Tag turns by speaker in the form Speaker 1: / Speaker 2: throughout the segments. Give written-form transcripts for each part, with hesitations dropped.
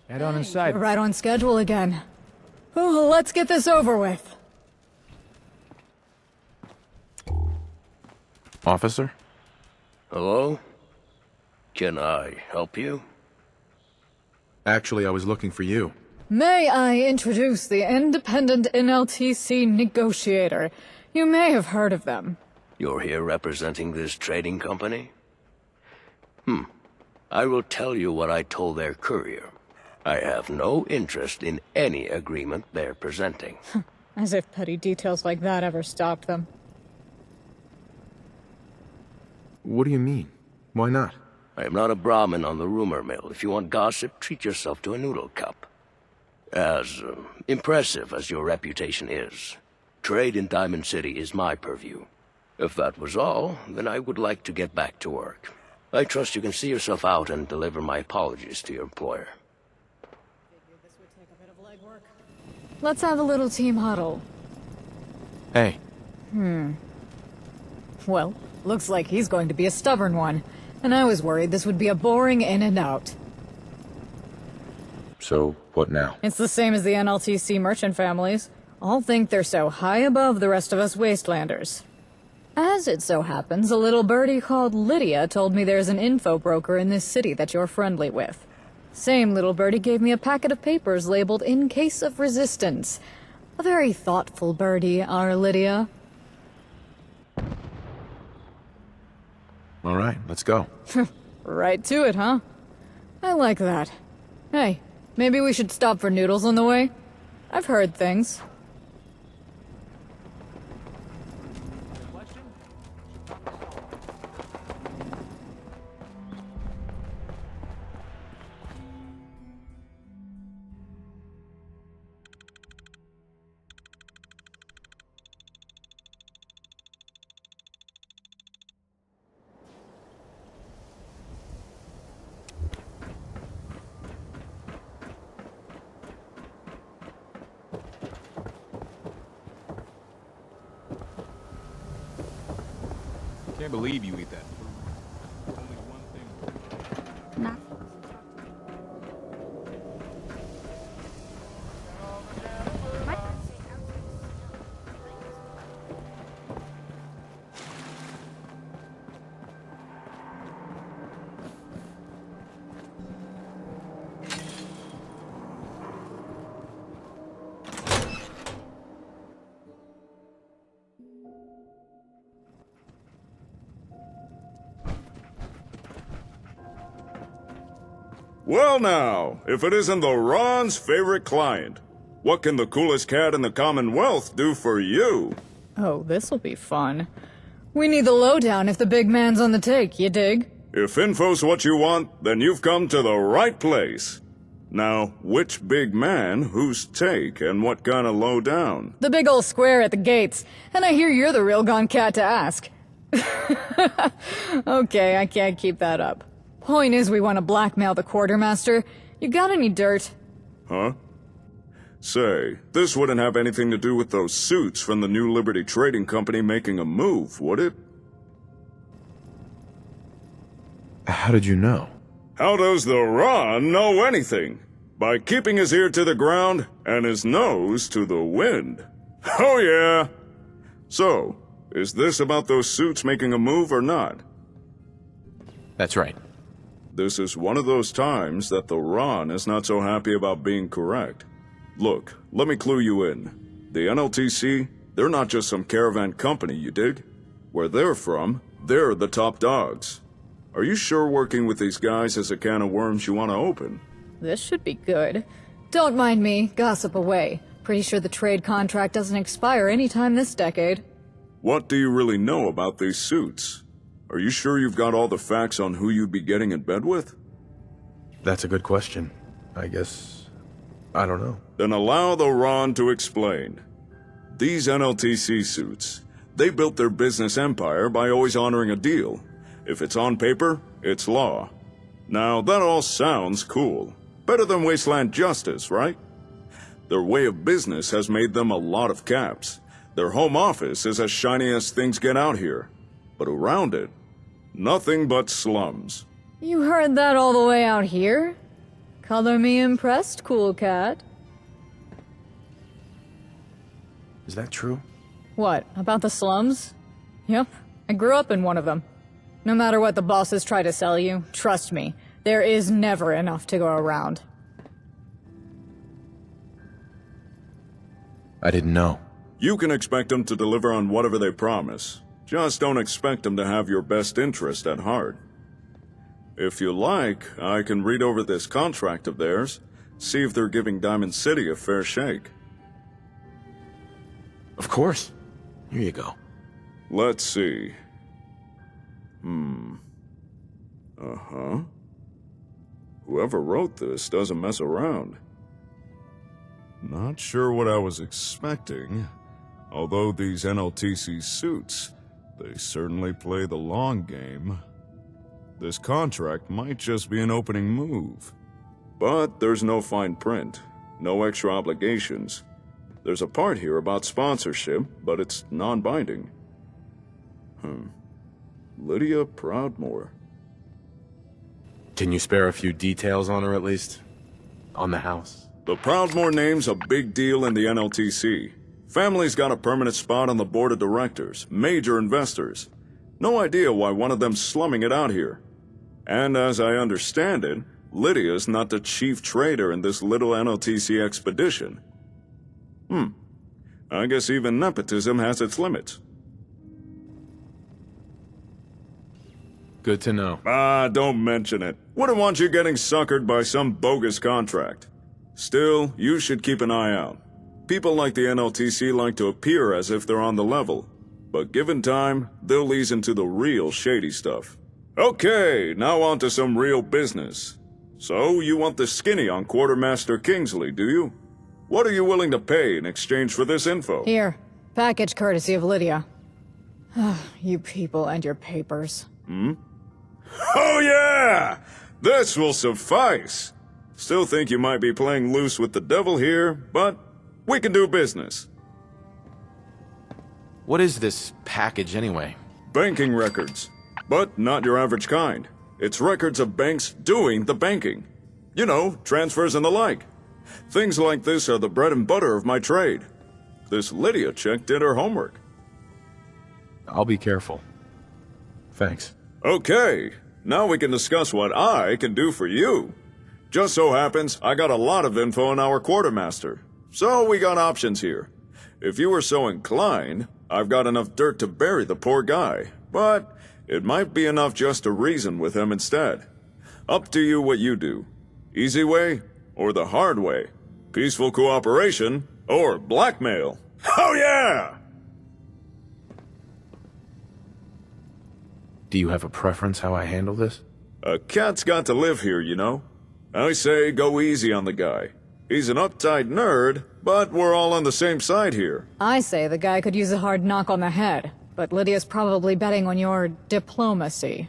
Speaker 1: Head on inside.
Speaker 2: You're right on schedule again. Oh, let's get this over with.
Speaker 3: Officer?
Speaker 4: Hello? Can I help you?
Speaker 3: Actually, I was looking for you.
Speaker 2: May I introduce the independent NLTC negotiator? You may have heard of them.
Speaker 4: You're here representing this trading company? I will tell you what I told their courier. I have no interest in any agreement they're presenting.
Speaker 2: As if petty details like that ever stopped them.
Speaker 3: What do you mean? Why not?
Speaker 4: I am not a Brahmin on the rumor mill. If you want gossip, treat yourself to a noodle cup. As impressive as your reputation is, trade in Diamond City is my purview. If that was all, then I would like to get back to work. I trust you can see yourself out and deliver my apologies to your employer.
Speaker 2: This would take a bit of legwork. Let's have a little team huddle.
Speaker 3: Hey.
Speaker 2: Well, looks like he's going to be a stubborn one. And I was worried this would be a boring in and out.
Speaker 3: So, what now?
Speaker 2: It's the same as the NLTC merchant families. All think they're so high above the rest of us wastelanders. As it so happens, a little birdie called Lydia told me there's an info broker in this city that you're friendly with. Same little birdie gave me a packet of papers labeled "In Case of Resistance." A very thoughtful birdie, our Lydia.
Speaker 3: All right, let's go.
Speaker 2: Right to it, huh? I like that. Hey, maybe we should stop for noodles on the way? I've heard things.
Speaker 1: Can't believe you eat that food. Only one thing.
Speaker 5: Nah.
Speaker 6: Well now, if it isn't the Ron's favorite client, what can the coolest cat in the Commonwealth do for you?
Speaker 2: Oh, this'll be fun. We need the lowdown if the big man's on the take, you dig?
Speaker 6: If info's what you want, then you've come to the right place. Now, which big man, whose take, and what kind of lowdown?
Speaker 2: The big old square at the gates. And I hear you're the real gone cat to ask. Okay, I can't keep that up. Point is, we want to blackmail the quartermaster. You got any dirt?
Speaker 6: Huh? Say, this wouldn't have anything to do with those suits from the New Liberty Trading Company making a move, would it?
Speaker 3: How did you know?
Speaker 6: How does the Ron know anything? By keeping his ear to the ground and his nose to the wind. Oh yeah! So, is this about those suits making a move or not?
Speaker 3: That's right.
Speaker 6: This is one of those times that the Ron is not so happy about being correct. Look, let me clue you in. The NLTC, they're not just some caravan company, you dig? Where they're from, they're the top dogs. Are you sure working with these guys is a can of worms you want to open?
Speaker 2: This should be good. Don't mind me, gossip away. Pretty sure the trade contract doesn't expire anytime this decade.
Speaker 6: What do you really know about these suits? Are you sure you've got all the facts on who you'd be getting in bed with?
Speaker 3: That's a good question. I guess... I don't know.
Speaker 6: Then allow the Ron to explain. These NLTC suits, they built their business empire by always honoring a deal. If it's on paper, it's law. Now, that all sounds cool. Better than wasteland justice, right? Their way of business has made them a lot of caps. Their home office is as shiny as things get out here. But around it, nothing but slums.
Speaker 2: You heard that all the way out here? Color me impressed, cool cat.
Speaker 3: Is that true?
Speaker 2: What, about the slums? Yep, I grew up in one of them. No matter what the bosses try to sell you, trust me, there is never enough to go around.
Speaker 3: I didn't know.
Speaker 6: You can expect them to deliver on whatever they promise. Just don't expect them to have your best interest at heart. If you like, I can read over this contract of theirs, see if they're giving Diamond City a fair shake.
Speaker 3: Of course. Here you go.
Speaker 6: Let's see. Whoever wrote this doesn't mess around. Not sure what I was expecting. Although these NLTC suits, they certainly play the long game. This contract might just be an opening move. But there's no fine print, no extra obligations. There's a part here about sponsorship, but it's non-binding. Lydia Proudmore.
Speaker 3: Can you spare a few details on her at least? On the house?
Speaker 6: The Proudmore name's a big deal in the NLTC. Family's got a permanent spot on the board of directors, major investors. No idea why one of them's slumming it out here. And as I understand it, Lydia's not the chief trader in this little NLTC expedition. I guess even nepotism has its limits.
Speaker 3: Good to know.
Speaker 6: Don't mention it. Wouldn't want you getting suckered by some bogus contract. Still, you should keep an eye out. People like the NLTC like to appear as if they're on the level, but given time, they'll ease into the real shady stuff. Okay, now on to some real business. So, you want the skinny on Quartermaster Kingsley, do you? What are you willing to pay in exchange for this info?
Speaker 2: Here, package courtesy of Lydia. You people and your papers.
Speaker 6: Oh yeah! This will suffice! Still think you might be playing loose with the devil here, but we can do business.
Speaker 3: What is this package anyway?
Speaker 6: Banking records. But not your average kind. It's records of banks doing the banking. You know, transfers and the like. Things like this are the bread and butter of my trade. This Lydia chick did her homework.
Speaker 3: I'll be careful. Thanks.
Speaker 6: Okay, now we can discuss what I can do for you. Just so happens, I got a lot of info on our quartermaster. So we got options here. If you were so inclined, I've got enough dirt to bury the poor guy. But it might be enough just to reason with him instead. Up to you what you do. Easy way or the hard way. Peaceful cooperation or blackmail. Oh yeah!
Speaker 3: Do you have a preference how I handle this?
Speaker 6: A cat's got to live here, you know. I say go easy on the guy. He's an uptight nerd, but we're all on the same side here.
Speaker 2: I say the guy could use a hard knock on the head, but Lydia's probably betting on your diplomacy.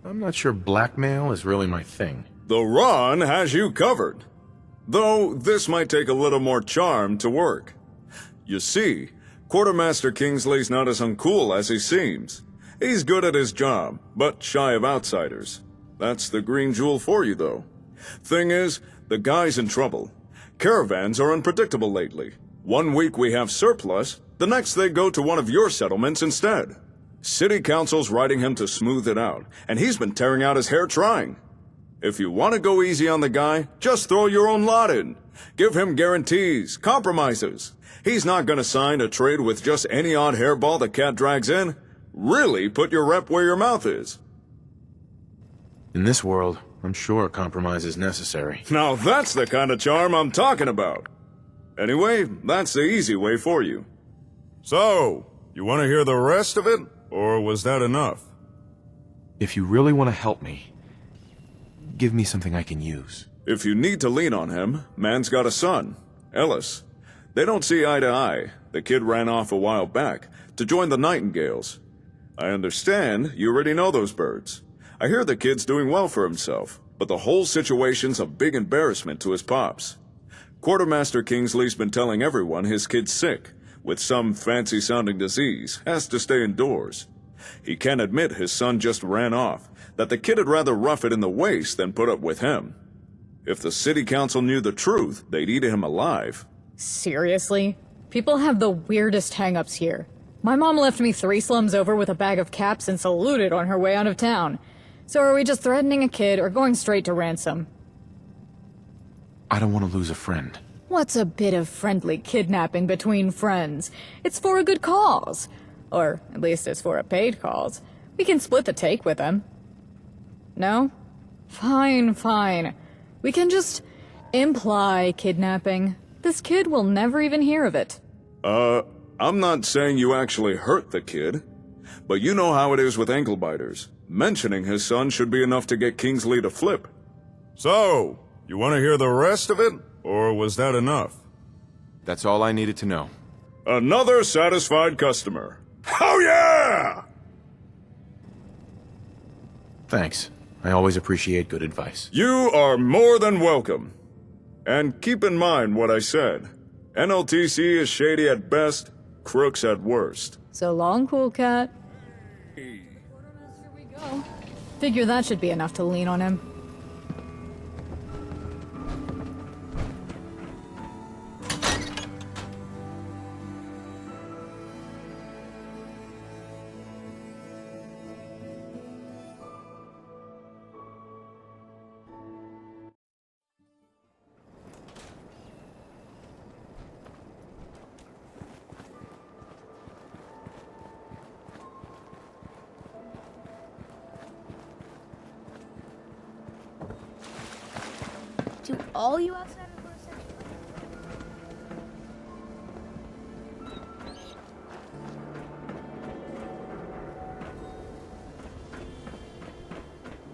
Speaker 3: I'm not sure blackmail is really my thing.
Speaker 6: The Ron has you covered. Though this might take a little more charm to work. You see, Quartermaster Kingsley's not as uncool as he seems. He's good at his job, but shy of outsiders. That's the green jewel for you, though. Thing is, the guy's in trouble. Caravans are unpredictable lately. One week we have surplus, the next they go to one of your settlements instead. City Council's writing him to smooth it out, and he's been tearing out his hair trying. If you want to go easy on the guy, just throw your own lot in. Give him guarantees, compromises. He's not gonna sign a trade with just any odd hairball the cat drags in. Really put your rep where your mouth is.
Speaker 3: In this world, I'm sure a compromise is necessary.
Speaker 6: Now that's the kind of charm I'm talking about. Anyway, that's the easy way for you. So, you want to hear the rest of it, or was that enough?
Speaker 3: If you really want to help me, give me something I can use.
Speaker 6: If you need to lean on him, man's got a son, Ellis. They don't see eye to eye. The kid ran off a while back to join the Nightingales. I understand you already know those birds. I hear the kid's doing well for himself, but the whole situation's a big embarrassment to his pops. Quartermaster Kingsley's been telling everyone his kid's sick, with some fancy-sounding disease, has to stay indoors. He can't admit his son just ran off, that the kid had rather rough it in the waist than put up with him. If the city council knew the truth, they'd eat him alive.
Speaker 2: Seriously? People have the weirdest hang-ups here. My mom left me 3 slums over with a bag of caps and saluted on her way out of town. So are we just threatening a kid or going straight to ransom?
Speaker 3: I don't want to lose a friend.
Speaker 2: What's a bit of friendly kidnapping between friends? It's for a good cause. Or at least it's for a paid cause. We can split the take with him. No? Fine, fine. We can just imply kidnapping. This kid will never even hear of it.
Speaker 6: I'm not saying you actually hurt the kid, but you know how it is with ankle biters. Mentioning his son should be enough to get Kingsley to flip.
Speaker 5: So, you want to hear the rest of it, or was that enough?
Speaker 3: That's all I needed to know.
Speaker 6: Another satisfied customer. Oh yeah!
Speaker 3: Thanks. I always appreciate good advice.
Speaker 6: You are more than welcome. And keep in mind what I said. NLTC is shady at best, crooks at worst.
Speaker 2: So long, cool cat. Here we go. Figure that should be enough to lean on him.
Speaker 7: Do all you outsiders go to Central?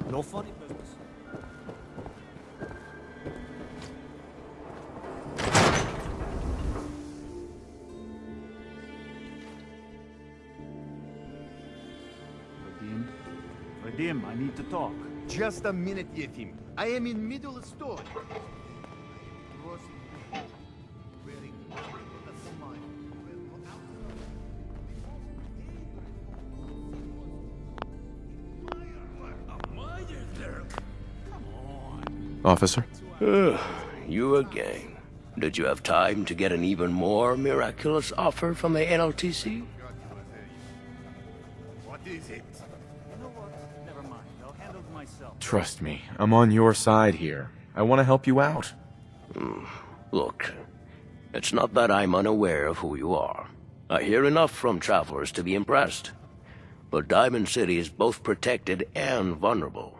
Speaker 8: No funny business. Vadim, I need to talk.
Speaker 9: Just a minute, Yefim. I am in middle of story. Wearing a smile.
Speaker 3: Officer?
Speaker 4: You again. Did you have time to get an even more miraculous offer from the NLTC?
Speaker 9: What is it?
Speaker 8: You know what? Never mind. I'll handle it myself.
Speaker 3: Trust me, I'm on your side here. I want to help you out.
Speaker 4: Look, it's not that I'm unaware of who you are. I hear enough from travelers to be impressed. But Diamond City is both protected and vulnerable.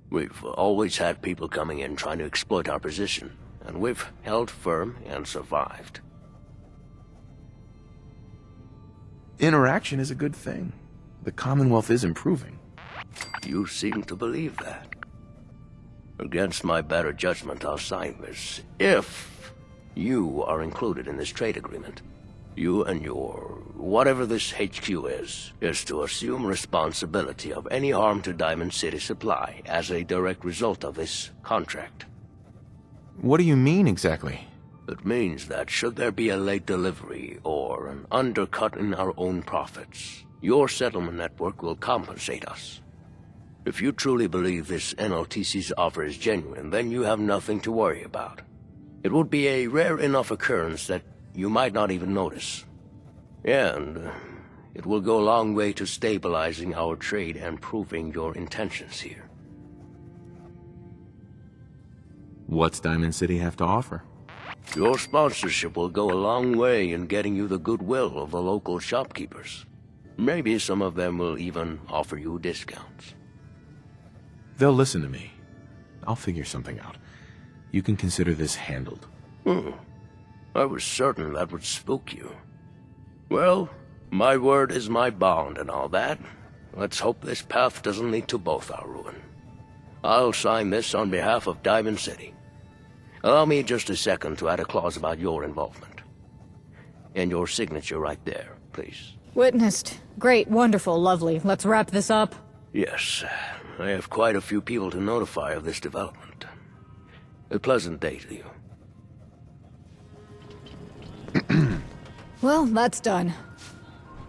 Speaker 4: We've always had people coming in trying to exploit our position, and we've held firm and survived.
Speaker 3: Interaction is a good thing. The Commonwealth is improving.
Speaker 4: You seem to believe that. Against my better judgment, I'll sign this. If you are included in this trade agreement, you and your whatever this HQ is to assume responsibility of any harm to Diamond City Supply as a direct result of this contract.
Speaker 3: What do you mean exactly?
Speaker 4: It means that should there be a late delivery or an undercut in our own profits, your settlement network will compensate us. If you truly believe this NLTC's offer is genuine, then you have nothing to worry about. It would be a rare enough occurrence that you might not even notice. And it will go a long way to stabilizing our trade and proving your intentions here.
Speaker 3: What's Diamond City have to offer?
Speaker 4: Your sponsorship will go a long way in getting you the goodwill of the local shopkeepers. Maybe some of them will even offer you discounts.
Speaker 3: They'll listen to me. I'll figure something out. You can consider this handled.
Speaker 4: I was certain that would spook you. Well, my word is my bond and all that. Let's hope this path doesn't lead to both our ruin. I'll sign this on behalf of Diamond City. Allow me just a second to add a clause about your involvement. And your signature right there, please.
Speaker 2: Witnessed. Great, wonderful, lovely. Let's wrap this up.
Speaker 4: Yes, I have quite a few people to notify of this development. A pleasant day to you.
Speaker 2: Well, that's done.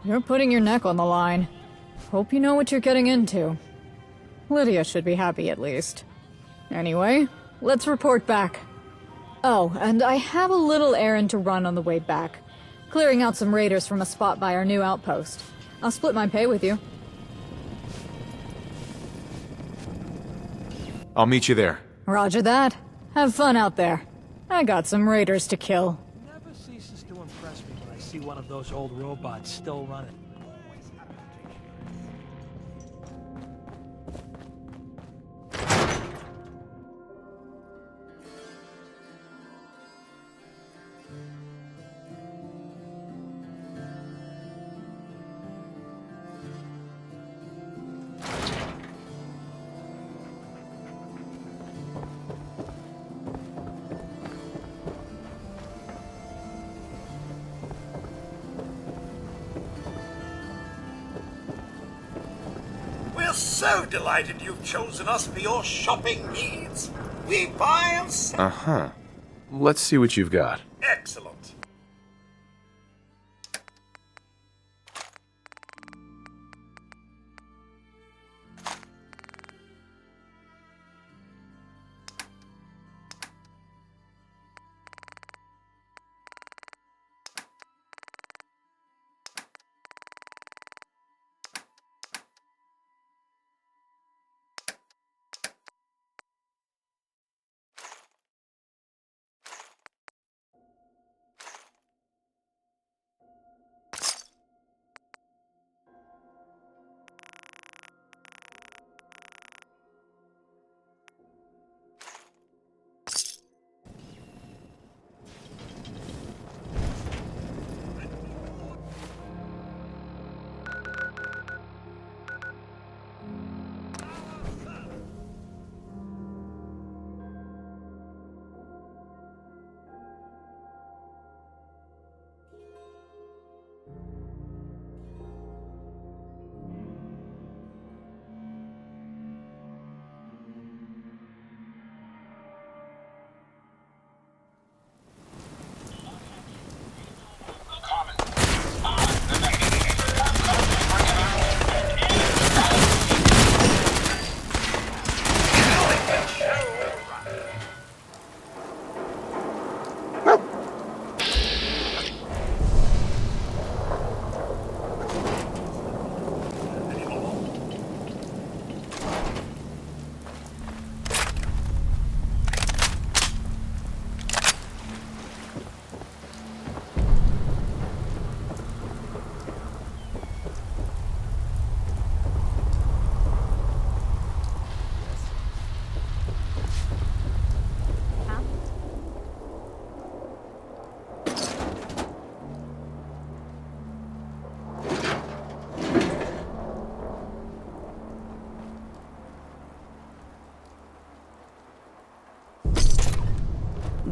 Speaker 2: You're putting your neck on the line. Hope you know what you're getting into. Lydia should be happy at least. Anyway, let's report back. Oh, and I have a little errand to run on the way back. Clearing out some raiders from a spot by our new outpost. I'll split my pay with you.
Speaker 3: I'll meet you there.
Speaker 2: Roger that. Have fun out there. I got some raiders to kill.
Speaker 10: Never ceases to impress me when I see one of those old robots still running.
Speaker 11: We're so delighted you've chosen us for your shopping needs. We buy and sell.
Speaker 3: Uh-huh. Let's see what you've got.
Speaker 11: Excellent.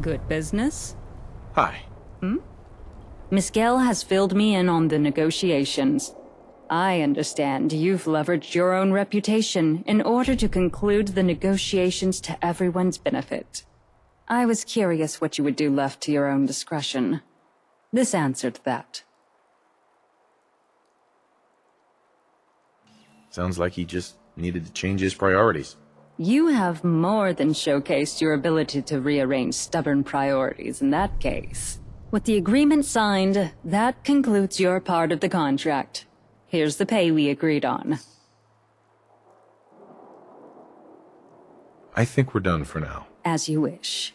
Speaker 12: Good business?
Speaker 3: Hi.
Speaker 12: Miss Gell has filled me in on the negotiations. I understand you've leveraged your own reputation in order to conclude the negotiations to everyone's benefit. I was curious what you would do left to your own discretion. This answered that.
Speaker 3: Sounds like he just needed to change his priorities.
Speaker 12: You have more than showcased your ability to rearrange stubborn priorities in that case. With the agreement signed, that concludes your part of the contract. Here's the pay we agreed on.
Speaker 3: I think we're done for now.
Speaker 12: As you wish.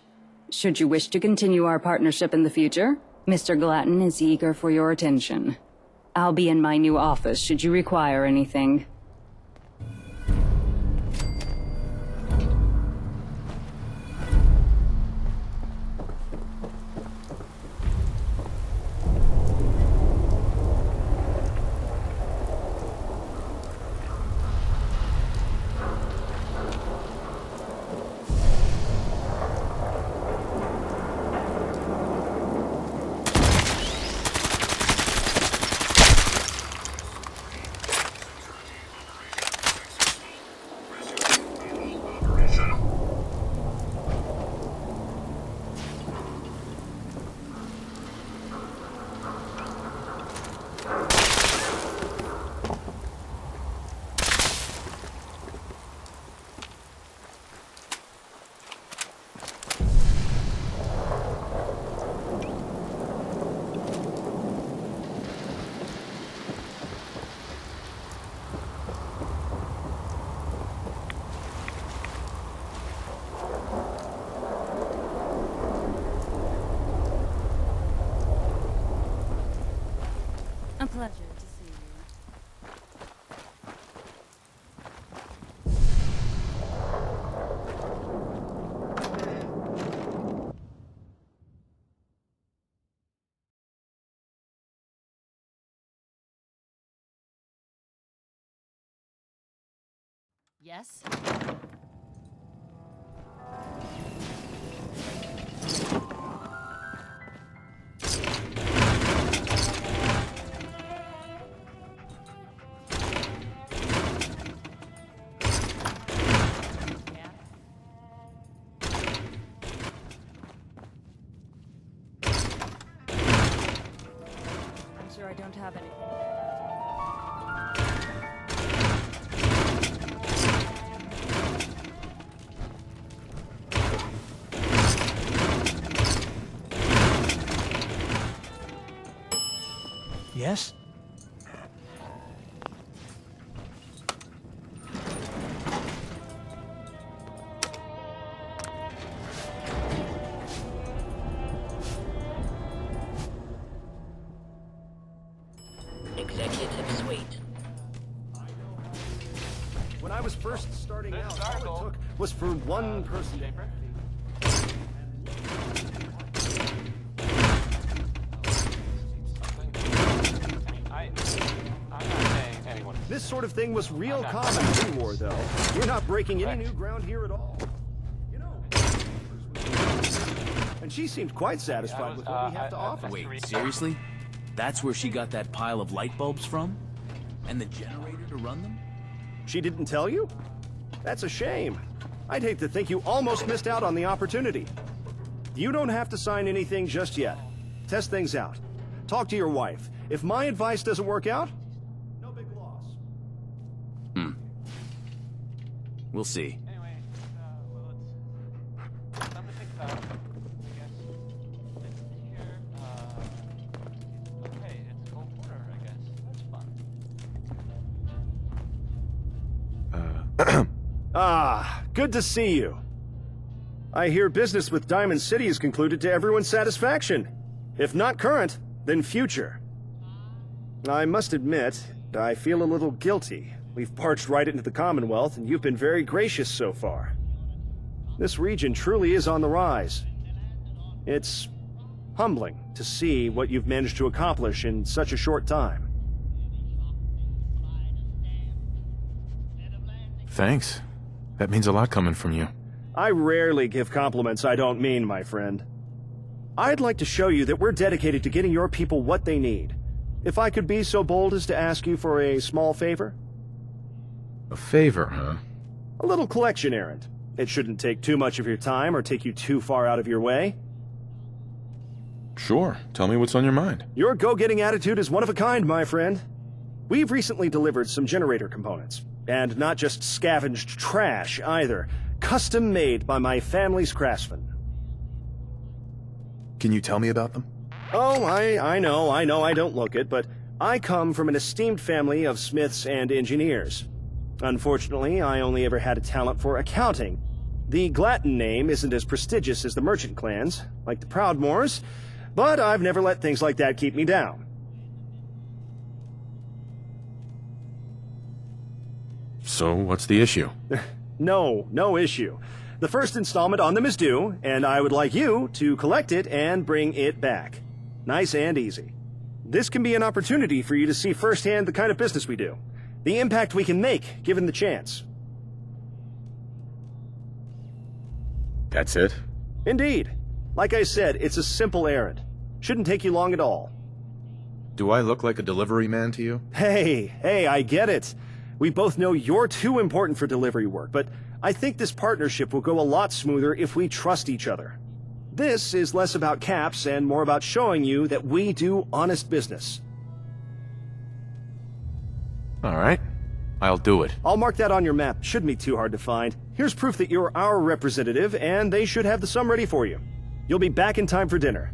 Speaker 12: Should you wish to continue our partnership in the future, Mr. Glatton is eager for your attention. I'll be in my new office should you require anything.
Speaker 7: Yes?
Speaker 12: I'm sure I don't have anything.
Speaker 10: Yes?
Speaker 11: Executive suite.
Speaker 9: When I was first starting out, all it took was for one person to... This sort of thing was real common pre-war, though. We're not breaking any new ground here at all. You know, and she seemed quite satisfied with what we have to offer.
Speaker 13: Wait, seriously? That's where she got that pile of light bulbs from? And the generator to run them?
Speaker 9: She didn't tell you? That's a shame. I'd hate to think you almost missed out on the opportunity. You don't have to sign anything just yet. Test things out. Talk to your wife. If my advice doesn't work out, no big loss.
Speaker 13: We'll see.
Speaker 8: Anyway, well, it's something to think about. I guess. Here, okay, it's full quarter, I guess. That's fun.
Speaker 9: Ah, good to see you. I hear business with Diamond City is concluded to everyone's satisfaction. If not current, then future. I must admit, I feel a little guilty. We've barged right into the Commonwealth, and you've been very gracious so far. This region truly is on the rise. It's humbling to see what you've managed to accomplish in such a short time.
Speaker 3: Thanks. That means a lot coming from you.
Speaker 9: I rarely give compliments I don't mean, my friend. I'd like to show you that we're dedicated to getting your people what they need. If I could be so bold as to ask you for a small favor?
Speaker 3: A favor, huh?
Speaker 9: A little collection errand. It shouldn't take too much of your time or take you too far out of your way.
Speaker 3: Sure. Tell me what's on your mind.
Speaker 9: Your go-getting attitude is one of a kind, my friend. We've recently delivered some generator components. And not just scavenged trash, either. Custom-made by my family's craftsmen.
Speaker 3: Can you tell me about them?
Speaker 9: Oh, I know I don't look it, but I come from an esteemed family of smiths and engineers. Unfortunately, I only ever had a talent for accounting. The Glatton name isn't as prestigious as the merchant clans, like the Proudmoores, but I've never let things like that keep me down.
Speaker 3: So, what's the issue?
Speaker 9: No issue. The first installment on them is due, and I would like you to collect it and bring it back. Nice and easy. This can be an opportunity for you to see firsthand the kind of business we do. The impact we can make, given the chance.
Speaker 3: That's it?
Speaker 9: Indeed. Like I said, it's a simple errand. Shouldn't take you long at all.
Speaker 3: Do I look like a delivery man to you?
Speaker 9: Hey, I get it. We both know you're too important for delivery work, but I think this partnership will go a lot smoother if we trust each other. This is less about caps and more about showing you that we do honest business.
Speaker 3: All right. I'll do it.
Speaker 9: I'll mark that on your map. Shouldn't be too hard to find. Here's proof that you're our representative, and they should have the sum ready for you. You'll be back in time for dinner.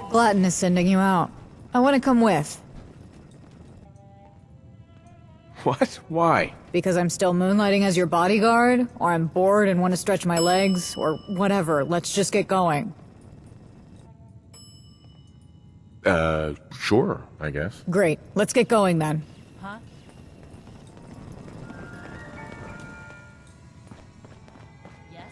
Speaker 2: Glatton is sending you out. I want to come with.
Speaker 3: What? Why?
Speaker 2: Because I'm still moonlighting as your bodyguard, or I'm bored and want to stretch my legs, or whatever. Let's just get going.
Speaker 3: Sure, I guess.
Speaker 2: Great. Let's get going then.
Speaker 12: Huh? Yes?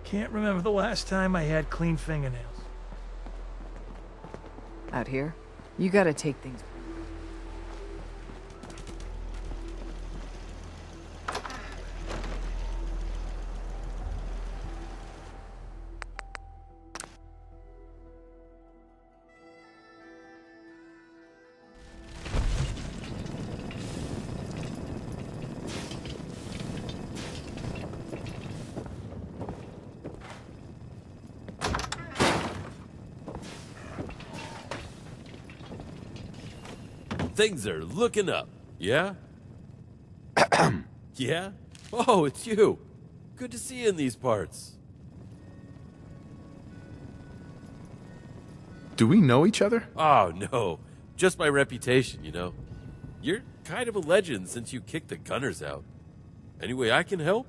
Speaker 10: Can't remember the last time I had clean fingernails.
Speaker 14: Out here, you gotta take things.
Speaker 15: Things are looking up, yeah? Yeah? Oh, it's you. Good to see you in these parts.
Speaker 3: Do we know each other?
Speaker 15: Oh, no. Just my reputation, you know. You're kind of a legend since you kicked the gunners out. Any way I can help?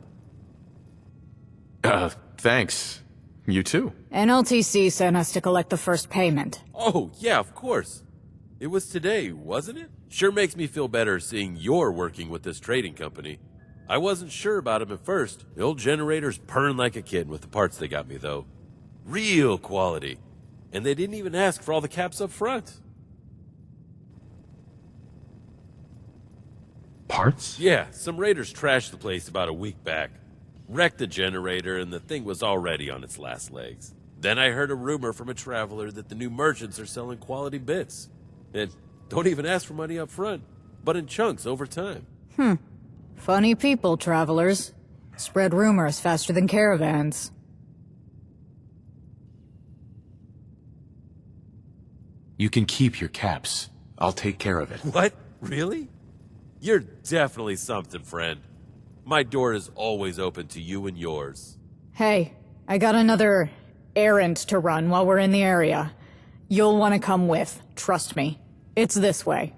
Speaker 3: Thanks. You too.
Speaker 2: NLTC sent us to collect the first payment.
Speaker 15: Oh, yeah, of course. It was today, wasn't it? Sure makes me feel better seeing you're working with this trading company. I wasn't sure about him at first. The old generator's purring like a kid with the parts they got me, though. Real quality. And they didn't even ask for all the caps up front.
Speaker 3: Parts?
Speaker 15: Yeah, some raiders trashed the place about a week back. Wrecked the generator, and the thing was already on its last legs. Then I heard a rumor from a traveler that the new merchants are selling quality bits. And don't even ask for money up front, but in chunks over time.
Speaker 2: Funny people, travelers. Spread rumors faster than caravans.
Speaker 3: You can keep your caps. I'll take care of it.
Speaker 15: What? Really? You're definitely something, friend. My door is always open to you and yours.
Speaker 2: Hey, I got another errand to run while we're in the area. You'll want to come with, trust me. It's this way.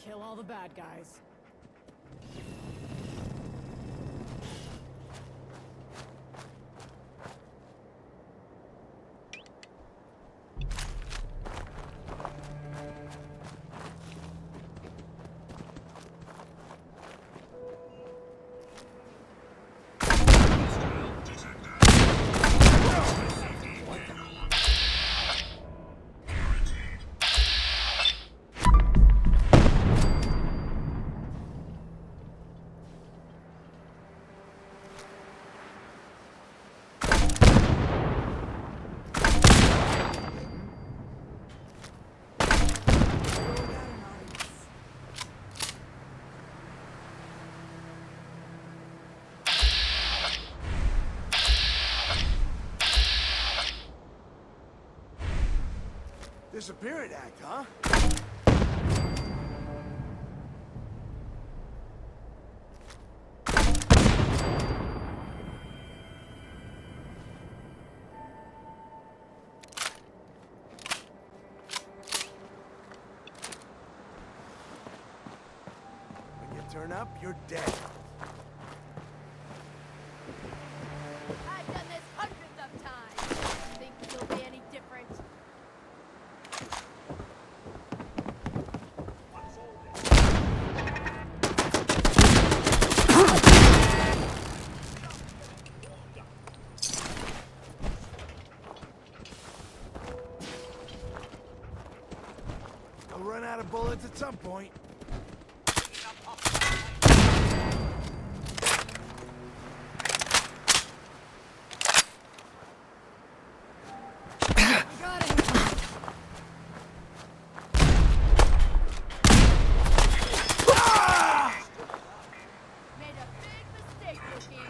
Speaker 2: kill all the bad guys.
Speaker 16: Disappearance act, huh? When you turn up, you're dead.
Speaker 7: I've done this hundreds of times. Think it'll be any different?
Speaker 16: I'll run out of bullets at some point.
Speaker 7: Made a big mistake, rookie.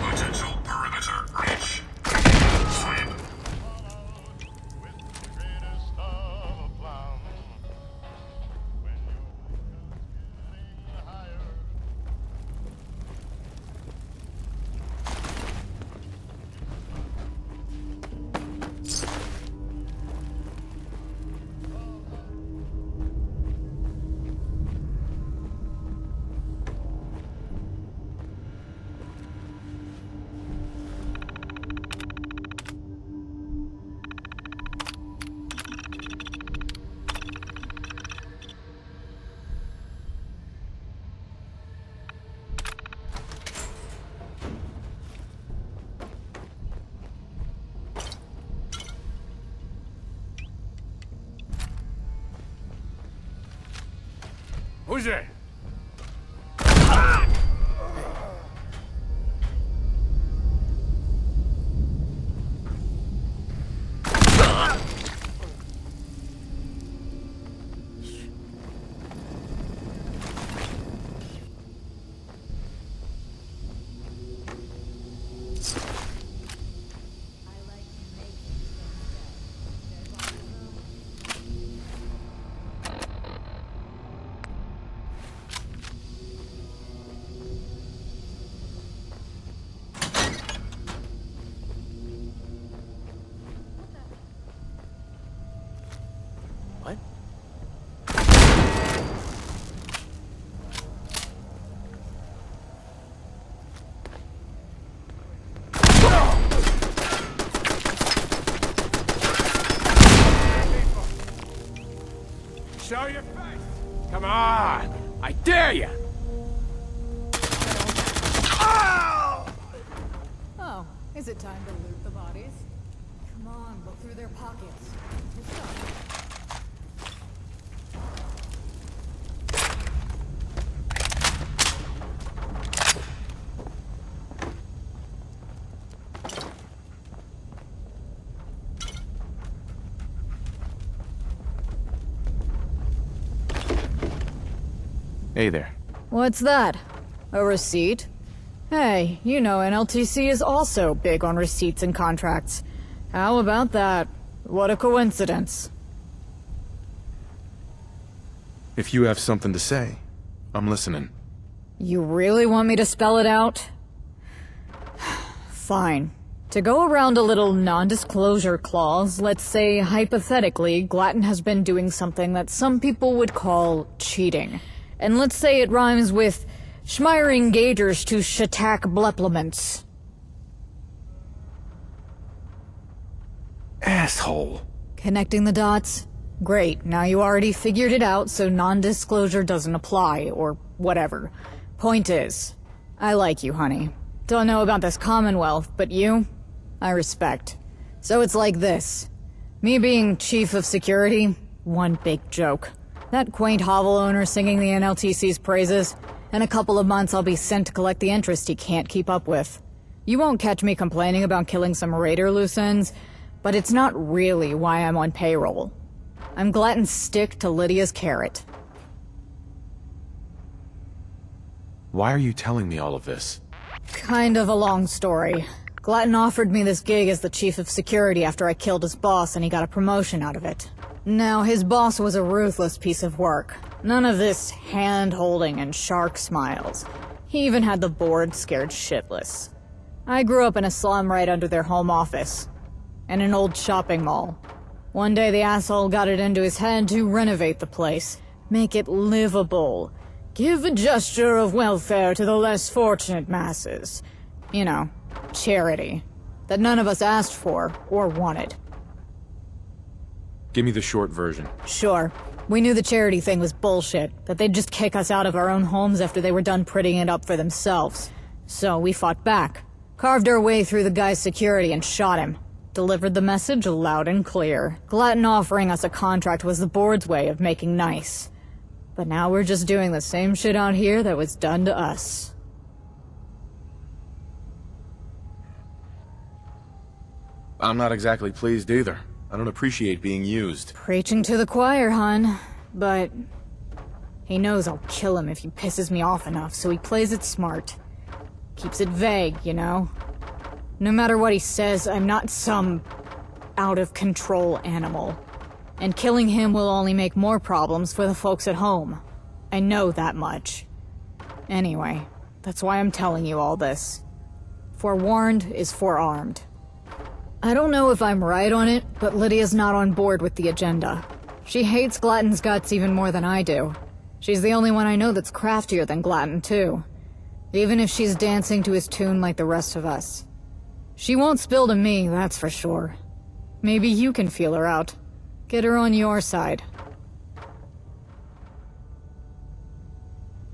Speaker 11: Potential perimeter breach. Sweep.
Speaker 16: Who's there? Show your face! Come on! I dare you!
Speaker 2: Oh, is it time to loot the bodies? Come on, look through their pockets. What's up?
Speaker 3: Hey there.
Speaker 2: What's that? A receipt? Hey, you know NLTC is also big on receipts and contracts. How about that? What a coincidence.
Speaker 3: If you have something to say, I'm listening.
Speaker 2: You really want me to spell it out? Fine. To go around a little non-disclosure clause, let's say hypothetically Glatton has been doing something that some people would call cheating. And let's say it rhymes with schmiring gaugers to shatak bleplements.
Speaker 3: Asshole.
Speaker 2: Connecting the dots? Great, now you already figured it out, so non-disclosure doesn't apply, or whatever. Point is, I like you, honey. Don't know about this Commonwealth, but you, I respect. So it's like this. Me being chief of security, one big joke. That quaint hovel owner singing the NLTC's praises. In a couple of months I'll be sent to collect the interest he can't keep up with. You won't catch me complaining about killing some raider loose ends, but it's not really why I'm on payroll. I'm Glatton's stick to Lydia's carrot.
Speaker 3: Why are you telling me all of this?
Speaker 2: Kind of a long story. Glatton offered me this gig as the chief of security after I killed his boss and he got a promotion out of it. Now, his boss was a ruthless piece of work. None of this hand-holding and shark smiles. He even had the board scared shitless. I grew up in a slum right under their home office. In an old shopping mall. One day the asshole got it into his head to renovate the place. Make it livable. Give a gesture of welfare to the less fortunate masses. You know, charity. That none of us asked for or wanted.
Speaker 3: Give me the short version.
Speaker 2: Sure. We knew the charity thing was bullshit, that they'd just kick us out of our own homes after they were done prettying it up for themselves. So we fought back, carved our way through the guy's security and shot him. Delivered the message loud and clear. Glatton offering us a contract was the board's way of making nice. But now we're just doing the same shit out here that was done to us.
Speaker 3: I'm not exactly pleased either. I don't appreciate being used.
Speaker 2: Preaching to the choir, hun. But he knows I'll kill him if he pisses me off enough, so he plays it smart. Keeps it vague, you know? No matter what he says, I'm not some out-of-control animal. And killing him will only make more problems for the folks at home. I know that much. Anyway, that's why I'm telling you all this. Forewarned is forearmed. I don't know if I'm right on it, but Lydia's not on board with the agenda. She hates Glatton's guts even more than I do. She's the only one I know that's craftier than Glatton, too. Even if she's dancing to his tune like the rest of us. She won't spill to me, that's for sure. Maybe you can feel her out. Get her on your side.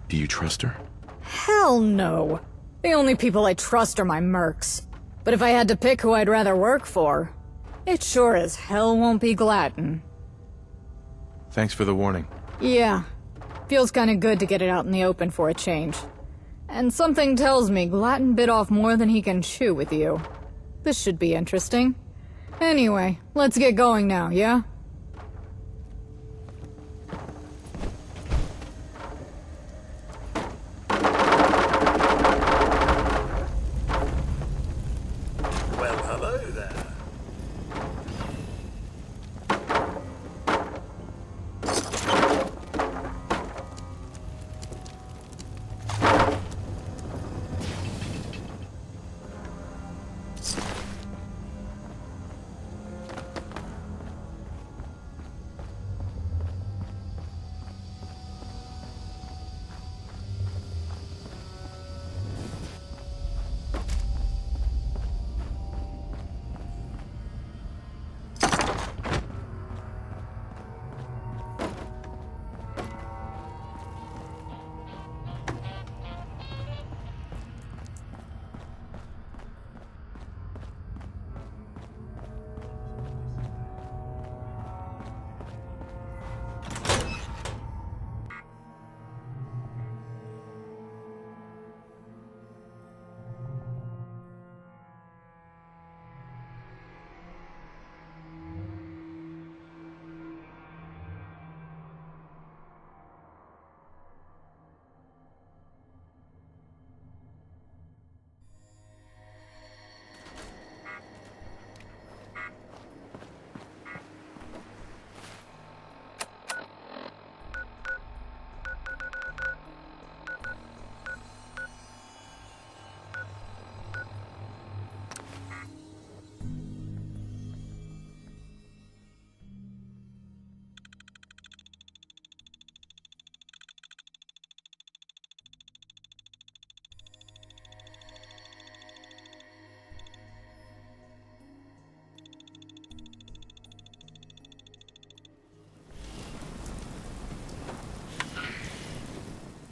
Speaker 3: Do you trust her?
Speaker 2: Hell no. The only people I trust are my mercs. But if I had to pick who I'd rather work for, it sure as hell won't be Glatton.
Speaker 3: Thanks for the warning.
Speaker 2: Yeah. Feels kinda good to get it out in the open for a change. And something tells me Glatton bit off more than he can chew with you. This should be interesting. Anyway, let's get going now, yeah?
Speaker 11: Well, hello there.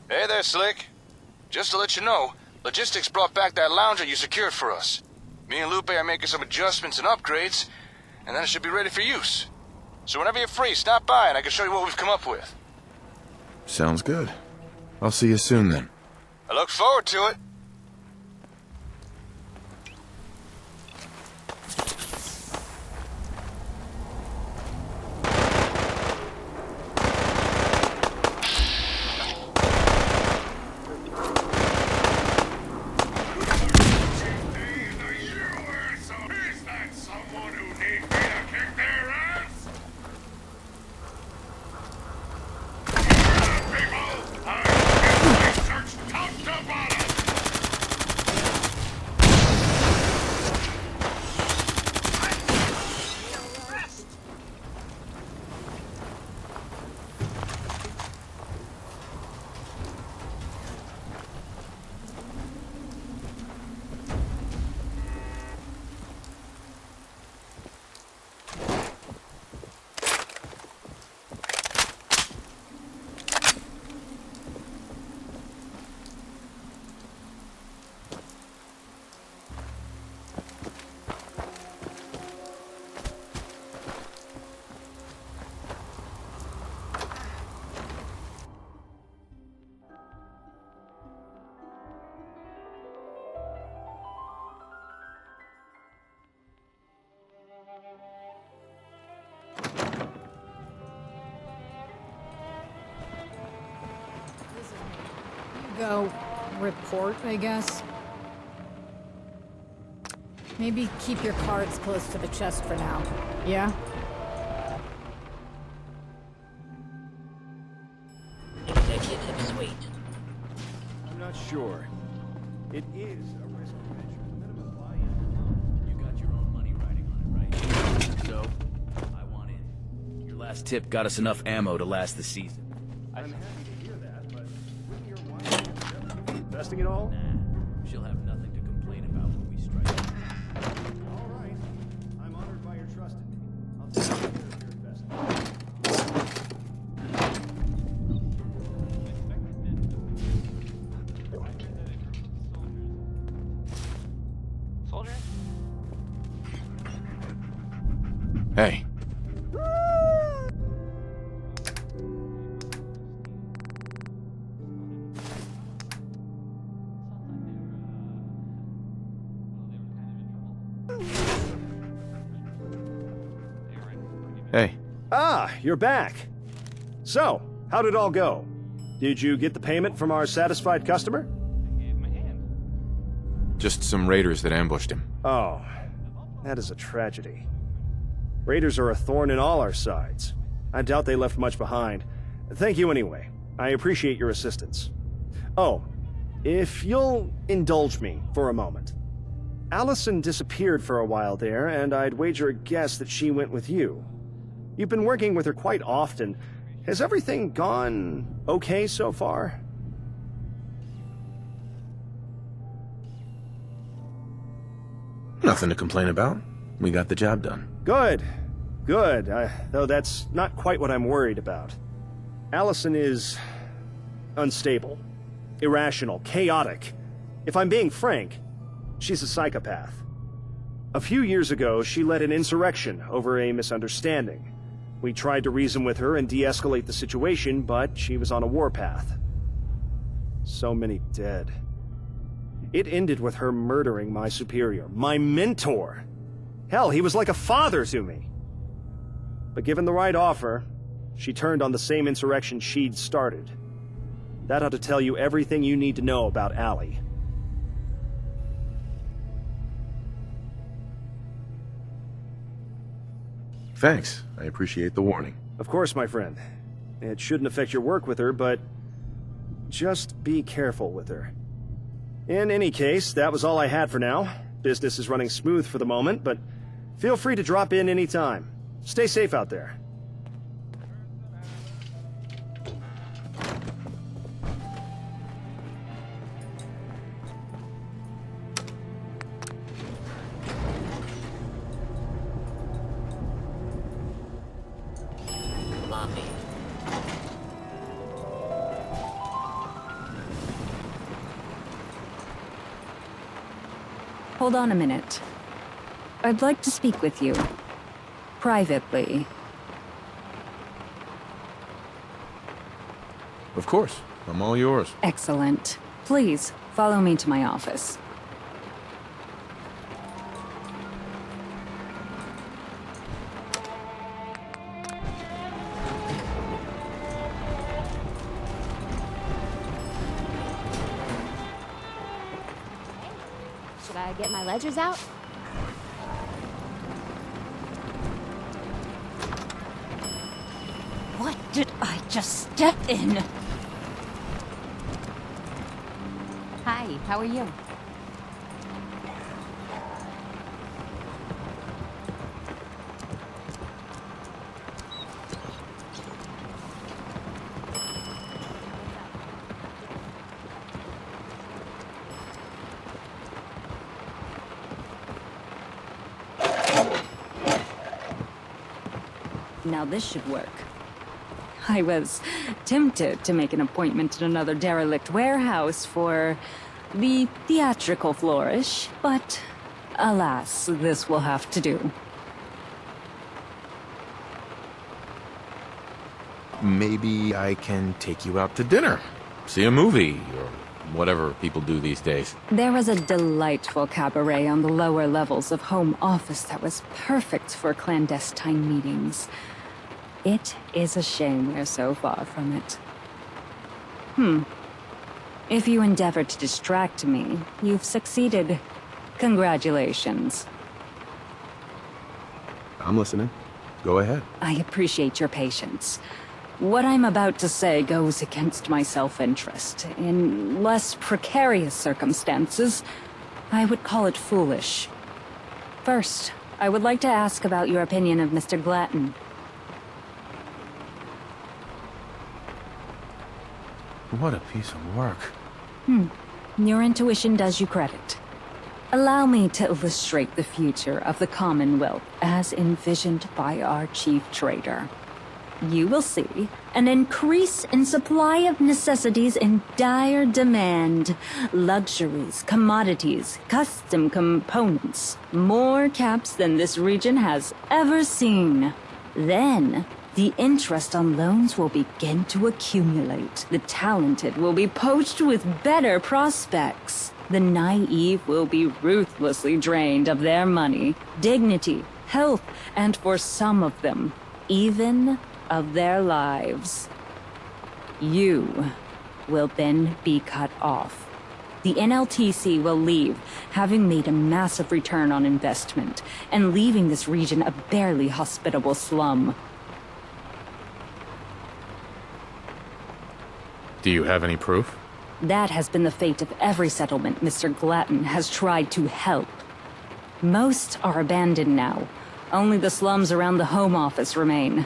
Speaker 17: Hey there, Slick. Just to let you know, logistics brought back that lounger you secured for us. Me and Lupe are making some adjustments and upgrades, and then it should be ready for use. So whenever you're free, stop by and I can show you what we've come up with.
Speaker 3: Sounds good. I'll see you soon then.
Speaker 17: I look forward to it.
Speaker 2: Go report, I guess. Maybe keep your cards close to the chest for now. Yeah?
Speaker 18: Executive suite.
Speaker 9: I'm not sure. It is a risk venture. Minimum buy-in.
Speaker 13: You got your own money riding on it, right? So, I want in. Your last tip got us enough ammo to last the season.
Speaker 9: I'm happy to hear that, but wouldn't your wife be investing it all?
Speaker 13: Nah, she'll have nothing to complain about when we strike.
Speaker 9: All right. I'm honored by your trust in me. I'll take care of your investment.
Speaker 8: Soldier?
Speaker 3: Hey. Hey.
Speaker 9: Ah, you're back. So, how did it all go? Did you get the payment from our satisfied customer?
Speaker 3: Just some raiders that ambushed him.
Speaker 9: Oh, that is a tragedy. Raiders are a thorn in all our sides. I doubt they left much behind. Thank you anyway. I appreciate your assistance. Oh, if you'll indulge me for a moment. Allison disappeared for a while there, and I'd wager a guess that she went with you. You've been working with her quite often. Has everything gone okay so far?
Speaker 3: Nothing to complain about. We got the job done.
Speaker 9: Good. Good. Though that's not quite what I'm worried about. Allison is unstable, irrational, chaotic. If I'm being frank, she's a psychopath. A few years ago, she led an insurrection over a misunderstanding. We tried to reason with her and de-escalate the situation, but she was on a warpath. So many dead. It ended with her murdering my superior, my mentor. Hell, he was like a father to me. But given the right offer, she turned on the same insurrection she'd started. That ought to tell you everything you need to know about Allie.
Speaker 3: Thanks. I appreciate the warning.
Speaker 9: Of course, my friend. It shouldn't affect your work with her, but just be careful with her. In any case, that was all I had for now. Business is running smooth for the moment, but feel free to drop in anytime. Stay safe out there.
Speaker 12: Hold on a minute. I'd like to speak with you. Privately.
Speaker 3: Of course. I'm all yours.
Speaker 12: Excellent. Please, follow me to my office.
Speaker 7: Should I get my ledgers out?
Speaker 12: What did I just step in? Hi, how are you? Now this should work. I was tempted to make an appointment in another derelict warehouse for the theatrical flourish, but alas, this will have to do.
Speaker 3: Maybe I can take you out to dinner. See a movie, or whatever people do these days.
Speaker 12: There was a delightful cabaret on the lower levels of home office that was perfect for clandestine meetings. It is a shame we're so far from it. If you endeavor to distract me, you've succeeded. Congratulations.
Speaker 3: I'm listening. Go ahead.
Speaker 12: I appreciate your patience. What I'm about to say goes against my self-interest. In less precarious circumstances, I would call it foolish. First, I would like to ask about your opinion of Mr. Glatton.
Speaker 3: What a piece of work.
Speaker 12: Your intuition does you credit. Allow me to illustrate the future of the Commonwealth as envisioned by our chief trader. You will see an increase in supply of necessities in dire demand. Luxuries, commodities, custom components. More caps than this region has ever seen. Then, the interest on loans will begin to accumulate. The talented will be poached with better prospects. The naive will be ruthlessly drained of their money, dignity, health, and for some of them, even of their lives. You will then be cut off. The NLTC will leave, having made a massive return on investment, and leaving this region a barely hospitable slum.
Speaker 3: Do you have any proof?
Speaker 12: That has been the fate of every settlement Mr. Glatton has tried to help. Most are abandoned now. Only the slums around the home office remain.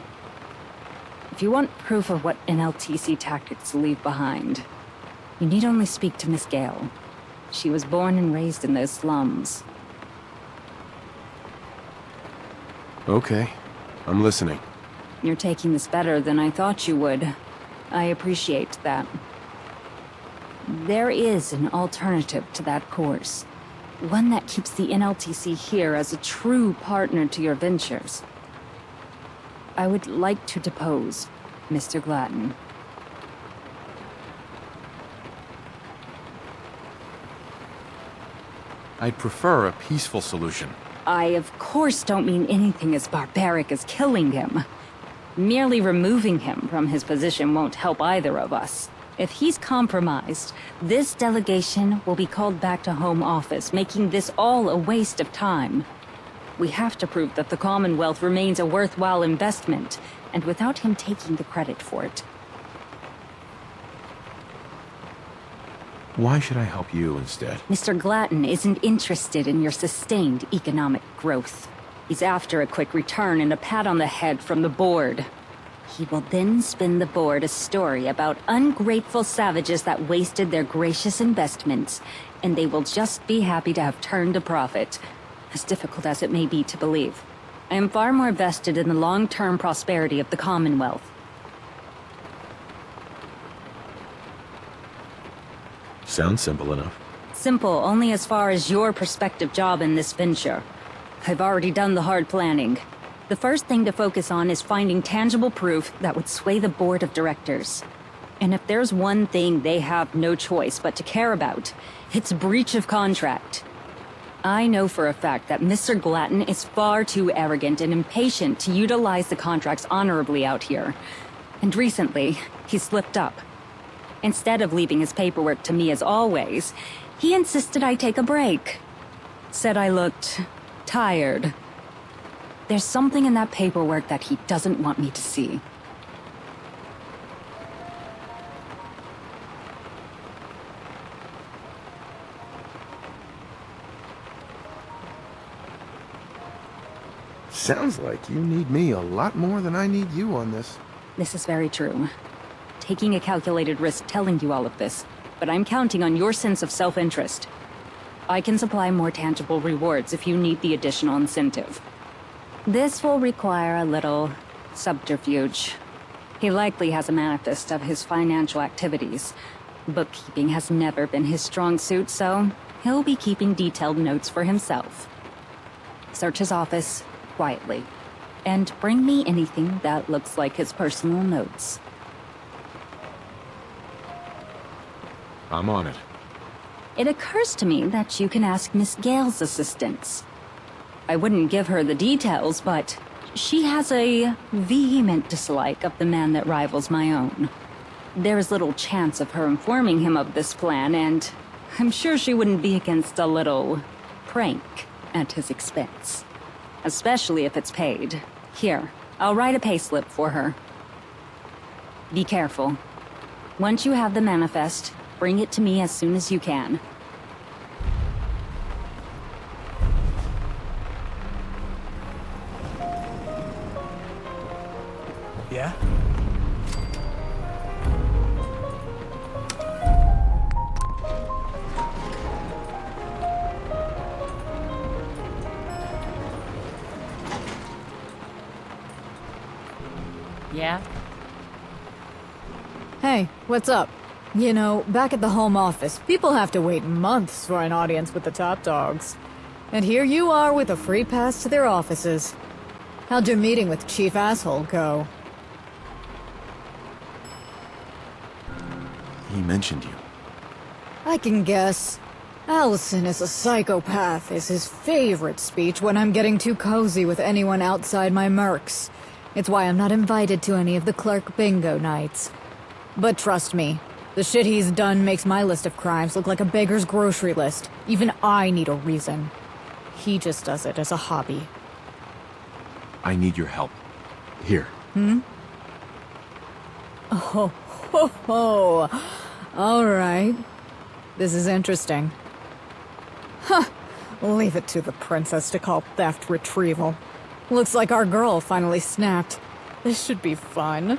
Speaker 12: If you want proof of what NLTC tactics leave behind, you need only speak to Miss Gale. She was born and raised in those slums.
Speaker 3: Okay, I'm listening.
Speaker 12: You're taking this better than I thought you would. I appreciate that. There is an alternative to that course. One that keeps the NLTC here as a true partner to your ventures. I would like to depose Mr. Glatton.
Speaker 3: I'd prefer a peaceful solution.
Speaker 12: I, of course, don't mean anything as barbaric as killing him. Merely removing him from his position won't help either of us. If he's compromised, this delegation will be called back to Home Office, making this all a waste of time. We have to prove that the Commonwealth remains a worthwhile investment, and without him taking the credit for it.
Speaker 3: Why should I help you instead?
Speaker 12: Mr. Glatton isn't interested in your sustained economic growth. He's after a quick return and a pat on the head from the board. He will then spin the board a story about ungrateful savages that wasted their gracious investments, and they will just be happy to have turned a profit, as difficult as it may be to believe. I am far more vested in the long-term prosperity of the Commonwealth.
Speaker 3: Sounds simple enough.
Speaker 12: Simple only as far as your prospective job in this venture. I've already done the hard planning. The first thing to focus on is finding tangible proof that would sway the board of directors. And if there's one thing they have no choice but to care about, it's breach of contract. I know for a fact that Mr. Glatton is far too arrogant and impatient to utilize the contracts honorably out here. And recently, he slipped up. Instead of leaving his paperwork to me as always, he insisted I take a break. Said I looked tired. There's something in that paperwork that he doesn't want me to see.
Speaker 3: Sounds like you need me a lot more than I need you on this.
Speaker 12: This is very true. Taking a calculated risk telling you all of this, but I'm counting on your sense of self-interest. I can supply more tangible rewards if you need the additional incentive. This will require a little subterfuge. He likely has a manifest of his financial activities. Bookkeeping has never been his strong suit, so he'll be keeping detailed notes for himself. Search his office quietly, and bring me anything that looks like his personal notes.
Speaker 3: I'm on it.
Speaker 12: It occurs to me that you can ask Miss Gale's assistance. I wouldn't give her the details, but she has a vehement dislike of the man that rivals my own. There is little chance of her informing him of this plan, and I'm sure she wouldn't be against a little prank at his expense. Especially if it's paid. Here, I'll write a payslip for her. Be careful. Once you have the manifest, bring it to me as soon as you can.
Speaker 10: Yeah?
Speaker 19: Yeah?
Speaker 2: Hey, what's up? You know, back at the home office, people have to wait months for an audience with the top dogs. And here you are with a free pass to their offices. How'd your meeting with Chief Asshole go?
Speaker 3: He mentioned you.
Speaker 2: I can guess. Allison is a psychopath is his favorite speech when I'm getting too cozy with anyone outside my mercs. It's why I'm not invited to any of the clerk bingo nights. But trust me, the shit he's done makes my list of crimes look like a beggar's grocery list. Even I need a reason. He just does it as a hobby.
Speaker 3: I need your help. Here.
Speaker 2: Oh, ho, ho. All right. This is interesting. Huh. Leave it to the princess to call theft retrieval. Looks like our girl finally snapped. This should be fun.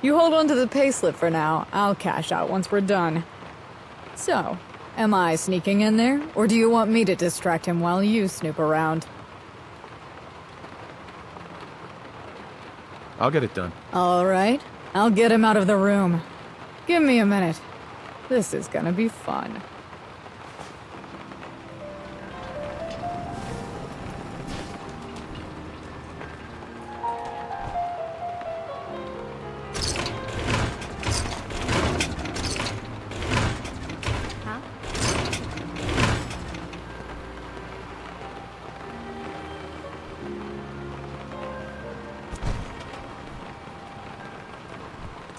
Speaker 2: You hold on to the payslip for now. I'll cash out once we're done. So, am I sneaking in there, or do you want me to distract him while you snoop around?
Speaker 3: I'll get it done.
Speaker 2: All right. I'll get him out of the room. Give me a minute. This is gonna be fun.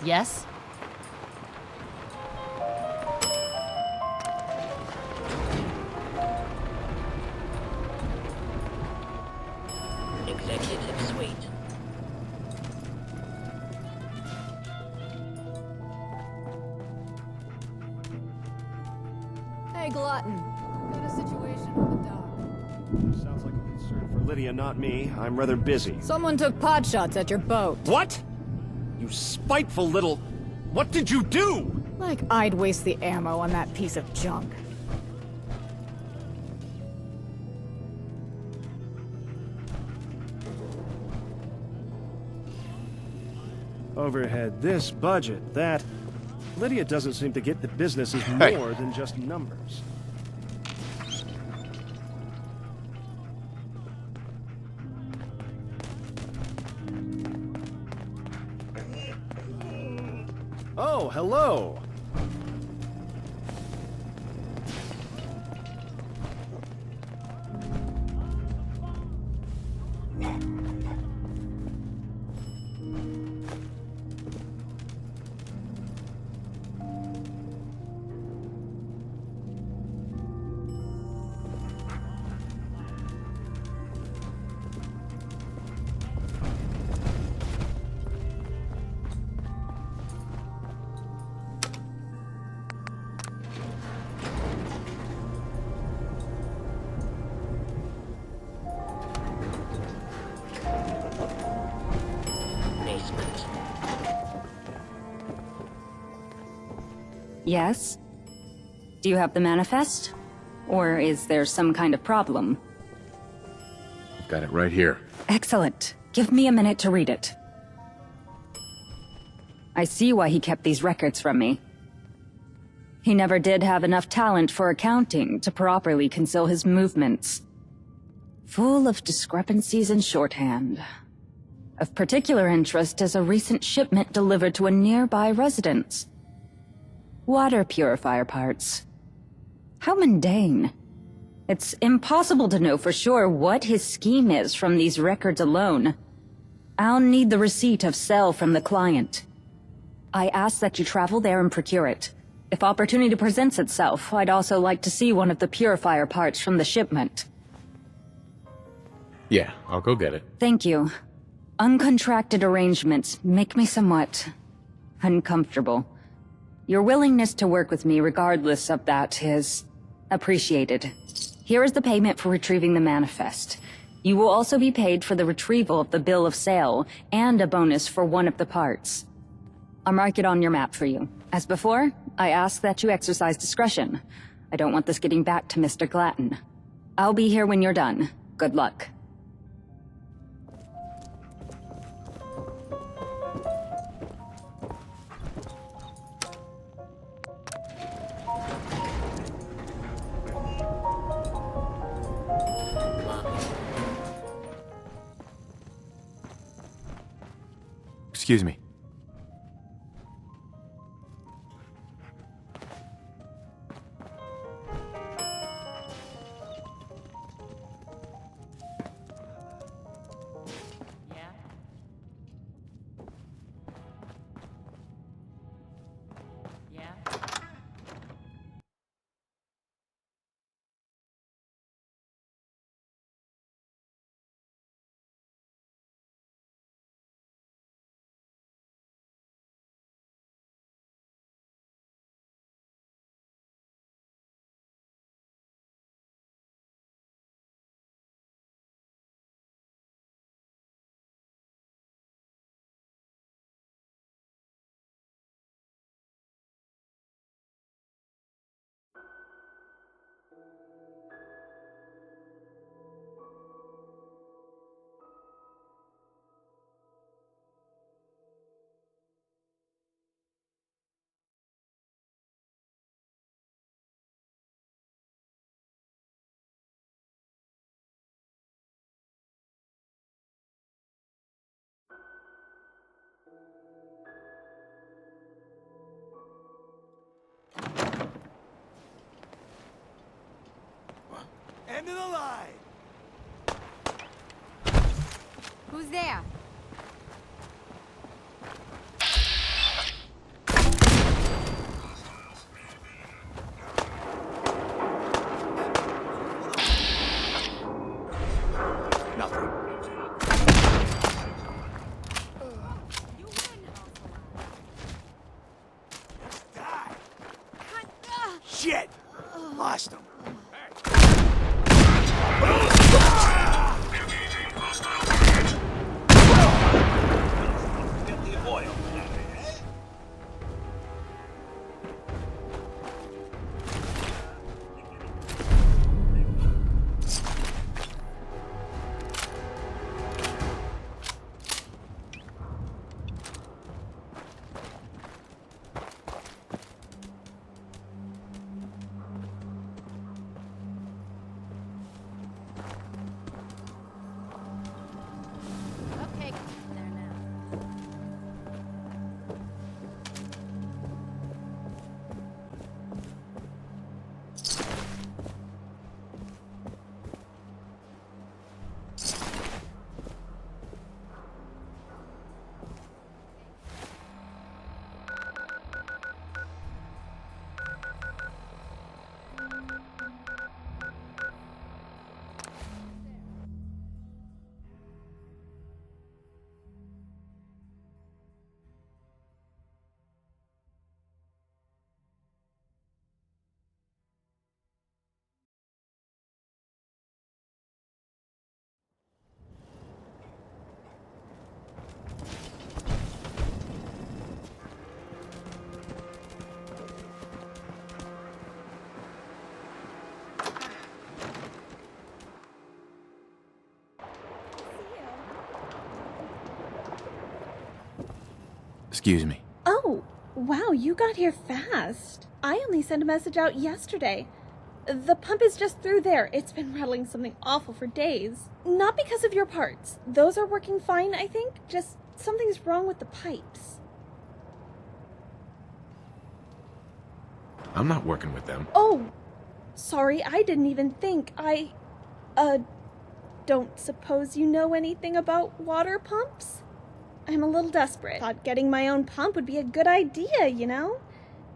Speaker 19: Yes?
Speaker 18: Executive Suite.
Speaker 2: Hey, Glutton. Got a situation with the dog.
Speaker 9: Sounds like a concern for Lydia, not me. I'm rather busy.
Speaker 2: Someone took pot shots at your boat.
Speaker 9: What? You spiteful little... What did you do?
Speaker 2: Like I'd waste the ammo on that piece of junk.
Speaker 9: Overhead, this, budget, that. Lydia doesn't seem to get that business is more than just numbers. Oh, hello.
Speaker 18: Basement.
Speaker 12: Yes? Do you have the manifest? Or is there some kind of problem?
Speaker 3: Got it right here.
Speaker 12: Excellent. Give me a minute to read it. I see why he kept these records from me. He never did have enough talent for accounting to properly conceal his movements. Full of discrepancies in shorthand. Of particular interest is a recent shipment delivered to a nearby residence. Water purifier parts. How mundane. It's impossible to know for sure what his scheme is from these records alone. I'll need the receipt of sale from the client. I ask that you travel there and procure it. If opportunity presents itself, I'd also like to see one of the purifier parts from the shipment.
Speaker 3: Yeah, I'll go get it.
Speaker 12: Thank you. Uncontracted arrangements make me somewhat uncomfortable. Your willingness to work with me regardless of that is appreciated. Here is the payment for retrieving the manifest. You will also be paid for the retrieval of the bill of sale and a bonus for one of the parts. I'll mark it on your map for you. As before, I ask that you exercise discretion. I don't want this getting back to Mr. Glatton. I'll be here when you're done. Good luck.
Speaker 3: Excuse me.
Speaker 16: End of the line!
Speaker 7: Who's there?
Speaker 16: Nothing. Die! Shit! Lost him.
Speaker 3: Excuse me.
Speaker 19: Oh, wow, you got here fast. I only sent a message out yesterday. The pump is just through there. It's been rattling something awful for days. Not because of your parts. Those are working fine, I think. Just something's wrong with the pipes.
Speaker 3: I'm not working with them.
Speaker 19: Oh, sorry, I didn't even think. Don't suppose you know anything about water pumps? I'm a little desperate. Thought getting my own pump would be a good idea, you know?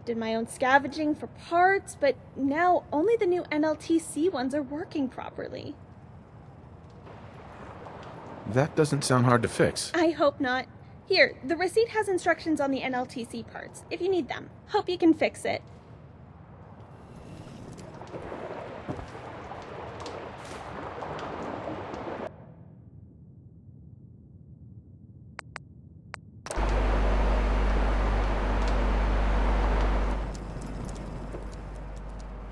Speaker 19: Did my own scavenging for parts, but now only the new NLTC ones are working properly.
Speaker 3: That doesn't sound hard to fix.
Speaker 19: I hope not. Here, the receipt has instructions on the NLTC parts, if you need them. Hope you can fix it.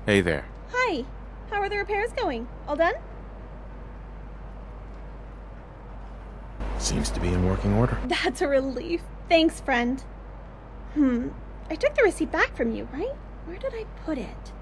Speaker 3: Hey there.
Speaker 19: Hi. How are the repairs going? All done?
Speaker 3: Seems to be in working order.
Speaker 19: That's a relief. Thanks, friend. I took the receipt back from you, right? Where did I put it?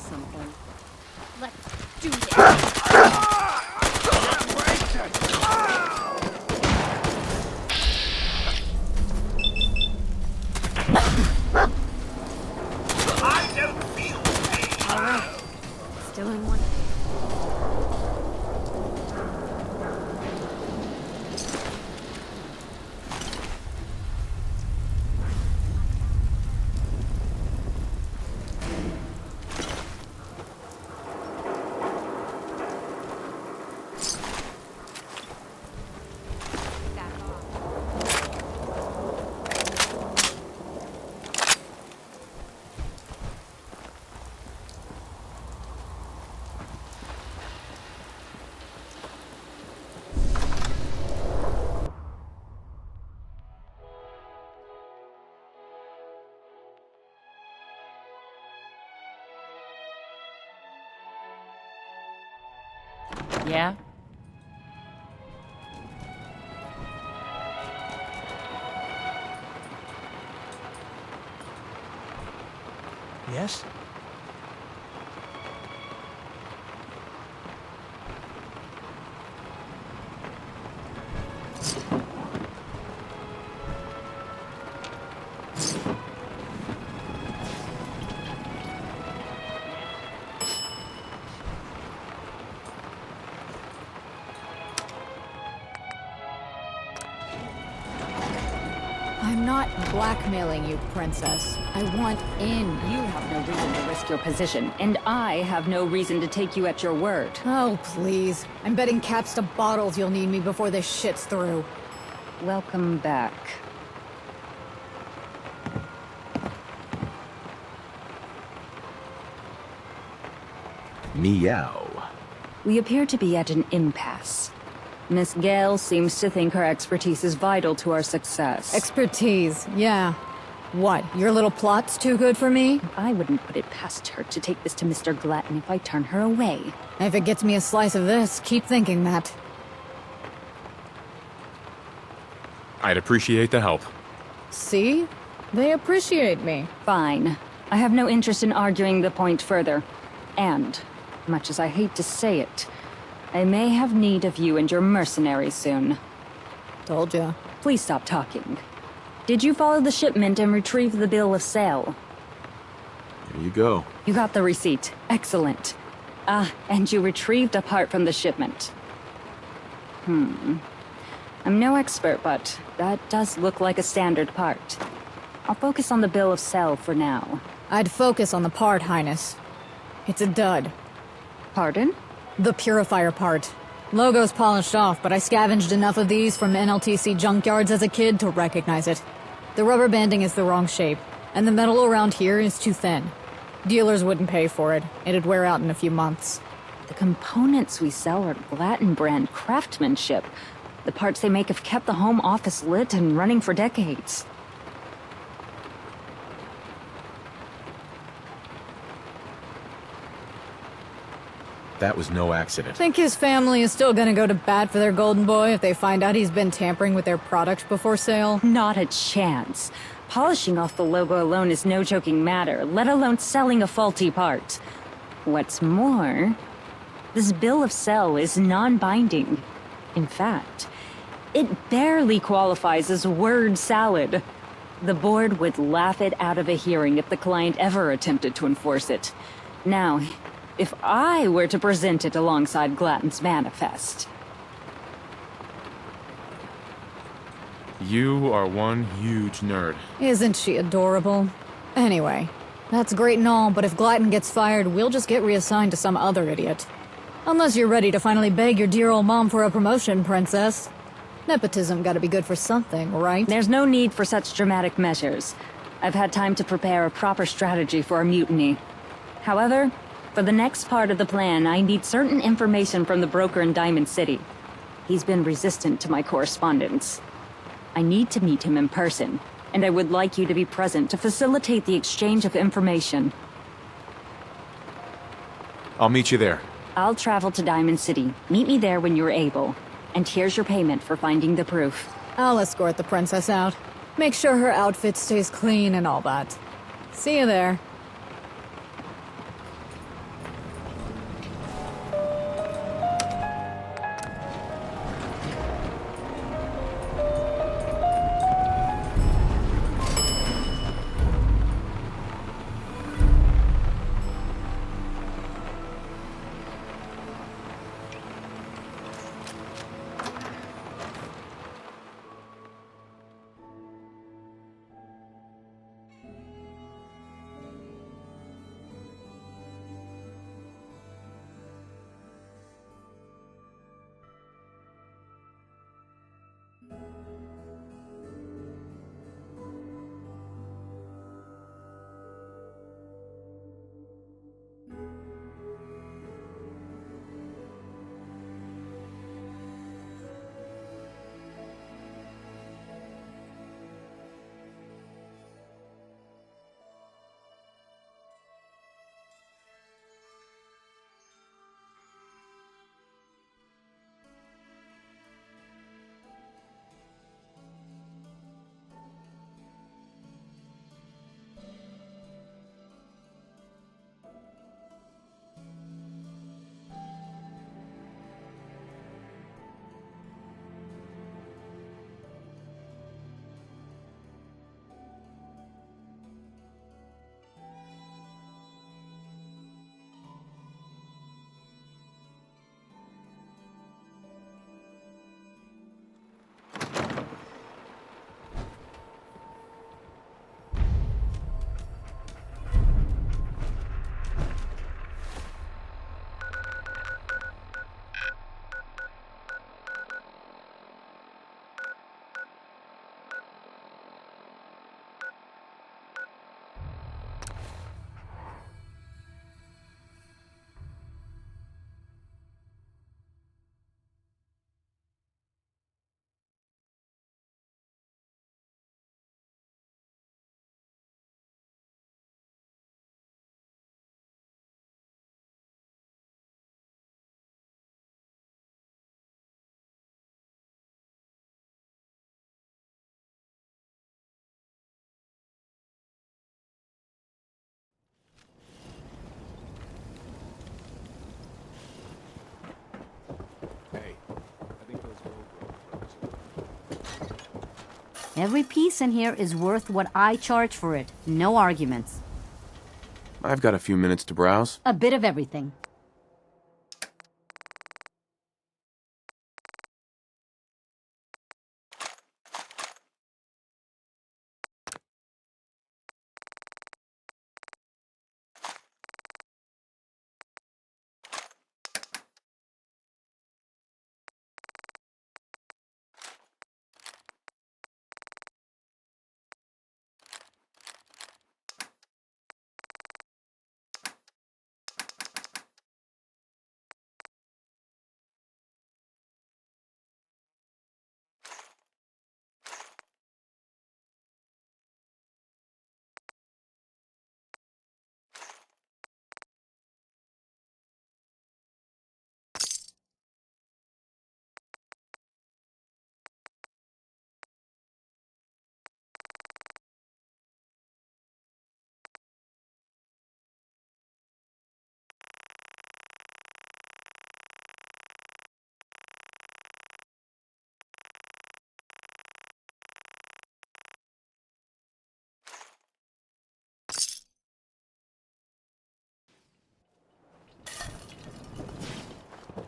Speaker 7: Something. Let's do this.
Speaker 11: I don't feel pain.
Speaker 7: All right. Still in one.
Speaker 12: Yeah?
Speaker 10: Yes?
Speaker 2: I'm not blackmailing you, princess. I want in.
Speaker 12: You have no reason to risk your position, and I have no reason to take you at your word.
Speaker 2: Oh, please. I'm betting caps to bottles you'll need me before this shit's through.
Speaker 12: Welcome back.
Speaker 3: Meow.
Speaker 12: We appear to be at an impasse. Miss Gale seems to think her expertise is vital to our success.
Speaker 2: Expertise, yeah. What, your little plot's too good for me?
Speaker 12: I wouldn't put it past her to take this to Mr. Glatton if I turn her away.
Speaker 2: If it gets me a slice of this, keep thinking that.
Speaker 3: I'd appreciate the help.
Speaker 2: See? They appreciate me.
Speaker 12: Fine. I have no interest in arguing the point further. And, much as I hate to say it, I may have need of you and your mercenaries soon.
Speaker 2: Told ya.
Speaker 12: Please stop talking. Did you follow the shipment and retrieve the bill of sale?
Speaker 3: There you go.
Speaker 12: You got the receipt. Excellent. And you retrieved a part from the shipment. I'm no expert, but that does look like a standard part. I'll focus on the bill of sale for now.
Speaker 2: I'd focus on the part, Highness. It's a dud.
Speaker 12: Pardon?
Speaker 2: The purifier part. Logo's polished off, but I scavenged enough of these from NLTC junkyards as a kid to recognize it. The rubber banding is the wrong shape, and the metal around here is too thin. Dealers wouldn't pay for it. It'd wear out in a few months.
Speaker 12: The components we sell are Latin brand craftsmanship. The parts they make have kept the home office lit and running for decades.
Speaker 3: That was no accident.
Speaker 2: Think his family is still gonna go to bat for their golden boy if they find out he's been tampering with their product before sale?
Speaker 12: Not a chance. Polishing off the logo alone is no joking matter, let alone selling a faulty part. What's more, this bill of sale is non-binding. In fact, it barely qualifies as word salad. The board would laugh it out of a hearing if the client ever attempted to enforce it. Now, if I were to present it alongside Glatton's manifest...
Speaker 3: You are one huge nerd.
Speaker 2: Isn't she adorable? Anyway, that's great and all, but if Glatton gets fired, we'll just get reassigned to some other idiot. Unless you're ready to finally beg your dear old mom for a promotion, Princess. Nepotism gotta be good for something, right?
Speaker 12: There's no need for such dramatic measures. I've had time to prepare a proper strategy for a mutiny. However, for the next part of the plan, I need certain information from the broker in Diamond City. He's been resistant to my correspondence. I need to meet him in person, and I would like you to be present to facilitate the exchange of information.
Speaker 3: I'll meet you there.
Speaker 12: I'll travel to Diamond City. Meet me there when you're able. And here's your payment for finding the proof.
Speaker 2: I'll escort the princess out. Make sure her outfit stays clean and all that. See you there.
Speaker 20: Every piece in here is worth what I charge for it. No arguments.
Speaker 3: I've got a few minutes to browse.
Speaker 20: A bit of everything.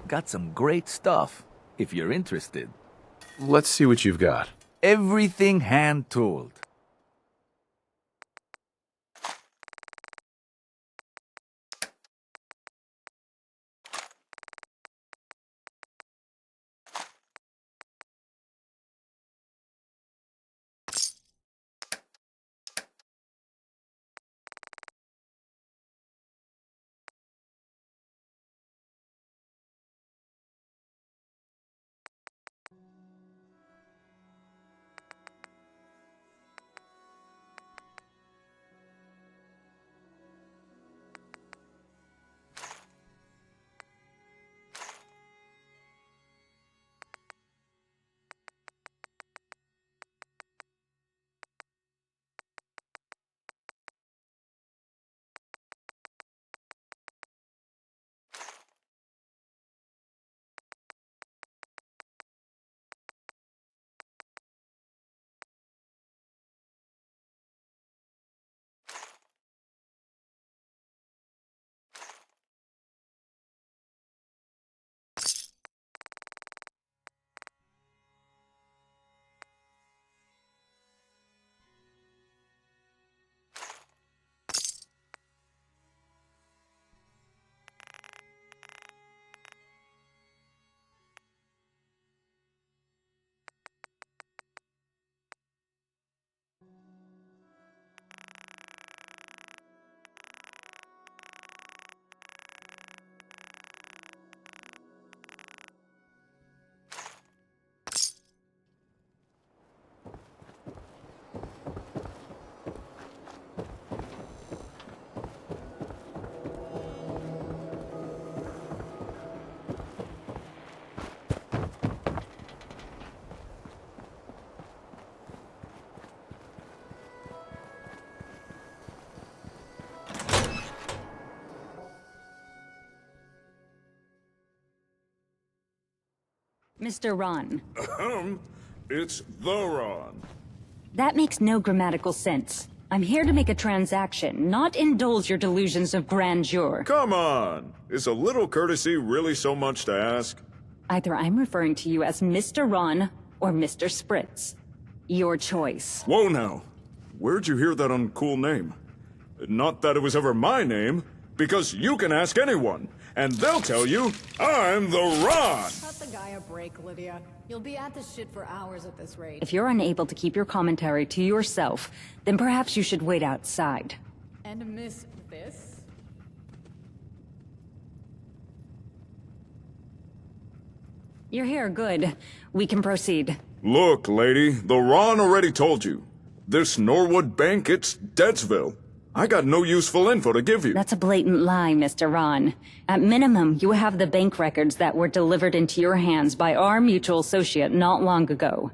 Speaker 21: Got some great stuff, if you're interested.
Speaker 3: Let's see what you've got.
Speaker 21: Everything hand-tooled.
Speaker 12: Mr. Ron.
Speaker 6: It's the Ron.
Speaker 12: That makes no grammatical sense. I'm here to make a transaction, not indulge your delusions of grandeur.
Speaker 6: Come on! Is a little courtesy really so much to ask?
Speaker 12: Either I'm referring to you as Mr. Ron or Mr. Spritz. Your choice.
Speaker 6: Whoa now! Where'd you hear that uncool name? Not that it was ever my name, because you can ask anyone, and they'll tell you I'm the Ron!
Speaker 2: Cut the guy a break, Lydia. You'll be at this shit for hours at this rate.
Speaker 12: If you're unable to keep your commentary to yourself, then perhaps you should wait outside.
Speaker 2: And miss this?
Speaker 12: You're here, good. We can proceed.
Speaker 6: Look, lady, the Ron already told you. This Norwood Bank, it's Deadsville. I got no useful info to give you.
Speaker 12: That's a blatant lie, Mr. Ron. At minimum, you have the bank records that were delivered into your hands by our mutual associate not long ago.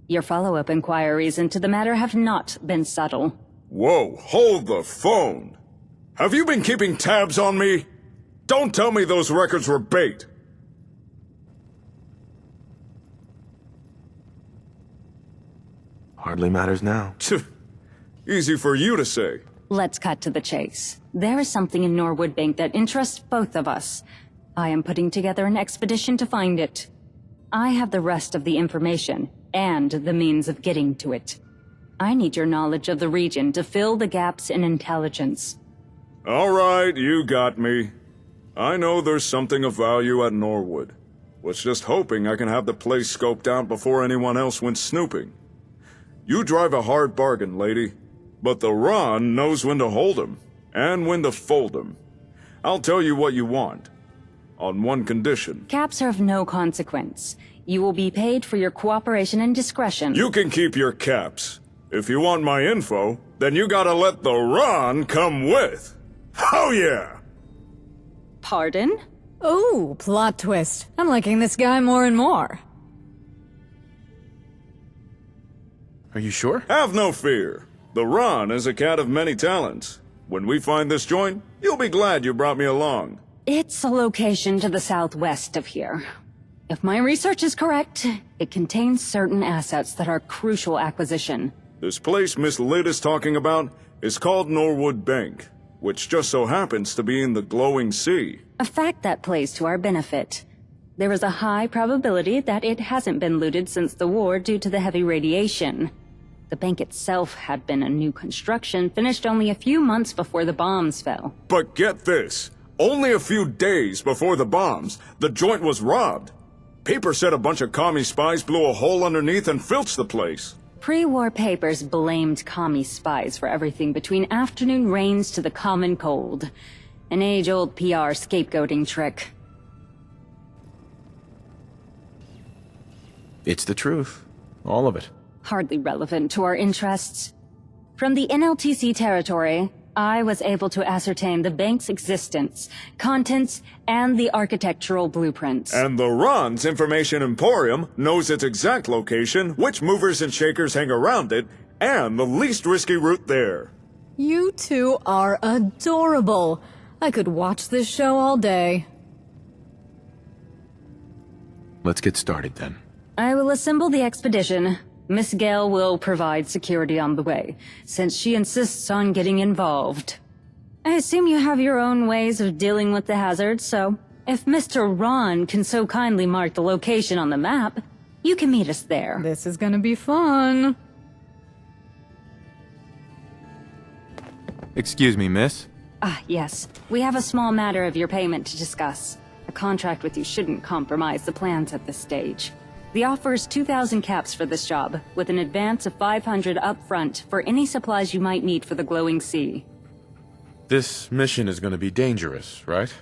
Speaker 12: Your follow-up inquiries into the matter have not been subtle.
Speaker 6: Whoa, hold the phone! Have you been keeping tabs on me? Don't tell me those records were bait!
Speaker 3: Hardly matters now.
Speaker 6: Easy for you to say.
Speaker 12: Let's cut to the chase. There is something in Norwood Bank that interests both of us. I am putting together an expedition to find it. I have the rest of the information, and the means of getting to it. I need your knowledge of the region to fill the gaps in intelligence.
Speaker 6: All right, you got me. I know there's something of value at Norwood. Was just hoping I can have the place scoped out before anyone else went snooping. You drive a hard bargain, lady. But the Ron knows when to hold 'em, and when to fold 'em. I'll tell you what you want. On one condition.
Speaker 12: Caps are of no consequence. You will be paid for your cooperation and discretion.
Speaker 6: You can keep your caps. If you want my info, then you gotta let the Ron come with. Oh yeah!
Speaker 12: Pardon?
Speaker 2: Ooh, plot twist. I'm liking this guy more and more.
Speaker 3: Are you sure?
Speaker 6: Have no fear. The Ron is a cat of many talents. When we find this joint, you'll be glad you brought me along.
Speaker 12: It's a location to the southwest of here. If my research is correct, it contains certain assets that are crucial acquisition.
Speaker 6: This place Miss Lid is talking about is called Norwood Bank, which just so happens to be in the glowing sea.
Speaker 12: A fact that plays to our benefit. There is a high probability that it hasn't been looted since the war due to the heavy radiation. The bank itself had been a new construction, finished only a few months before the bombs fell.
Speaker 6: But get this, only a few days before the bombs, the joint was robbed. Paper said a bunch of commie spies blew a hole underneath and filched the place.
Speaker 12: Pre-war papers blamed commie spies for everything between afternoon rains to the common cold. An age-old PR scapegoating trick.
Speaker 3: It's the truth. All of it.
Speaker 12: Hardly relevant to our interests. From the NLTC territory, I was able to ascertain the bank's existence, contents, and the architectural blueprints.
Speaker 6: And the Ron's Information Emporium knows its exact location, which movers and shakers hang around it, and the least risky route there.
Speaker 2: You two are adorable. I could watch this show all day.
Speaker 3: Let's get started then.
Speaker 12: I will assemble the expedition. Miss Gale will provide security on the way, since she insists on getting involved. I assume you have your own ways of dealing with the hazard, so if Mr. Ron can so kindly mark the location on the map, you can meet us there.
Speaker 2: This is gonna be fun.
Speaker 3: Excuse me, miss.
Speaker 12: Ah, yes. We have a small matter of your payment to discuss. A contract with you shouldn't compromise the plans at this stage. The offer is 2,000 caps for this job, with an advance of 500 up front for any supplies you might need for the glowing sea.
Speaker 3: This mission is going to be dangerous, right?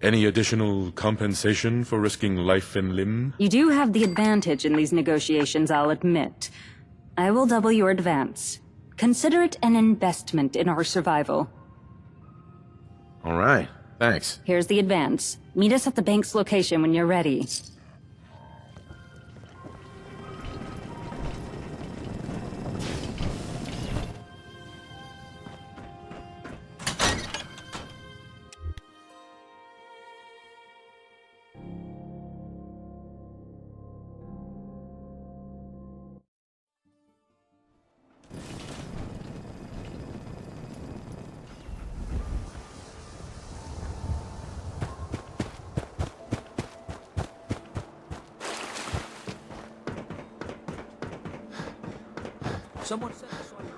Speaker 3: Any additional compensation for risking life and limb?
Speaker 12: You do have the advantage in these negotiations, I'll admit. I will double your advance. Consider it an investment in our survival.
Speaker 3: All right, thanks.
Speaker 12: Here's the advance. Meet us at the bank's location when you're ready.
Speaker 10: Someone said I saw you.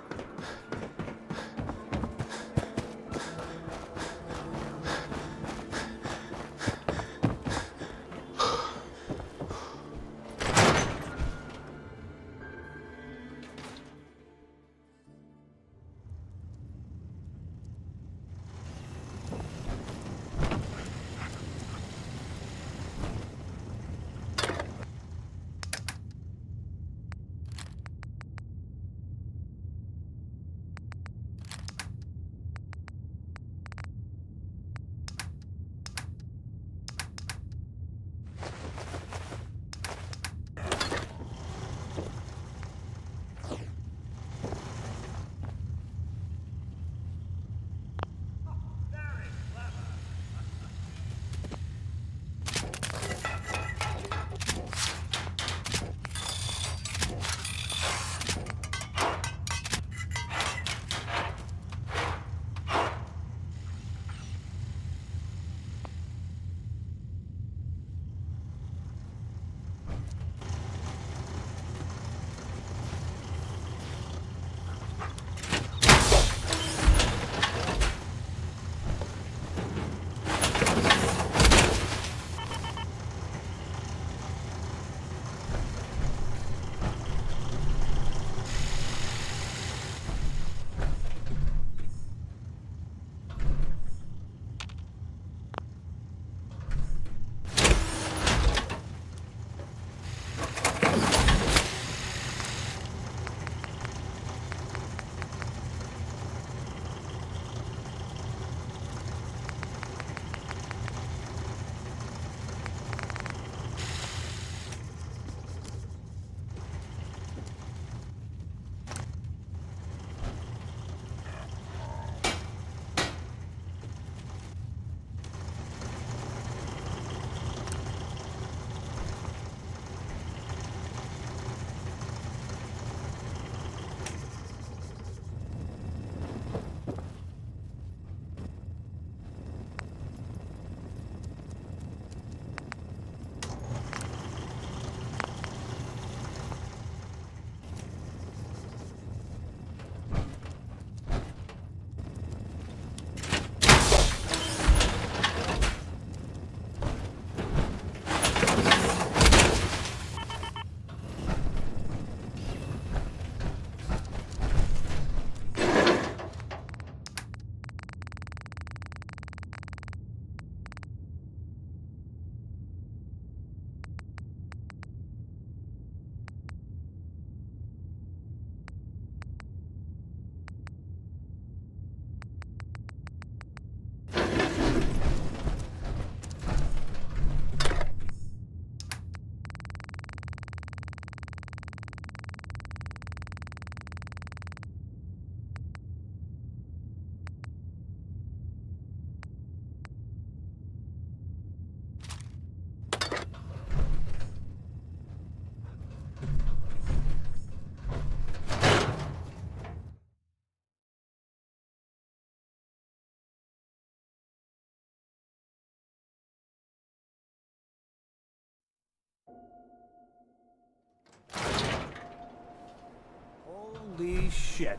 Speaker 10: Holy shit.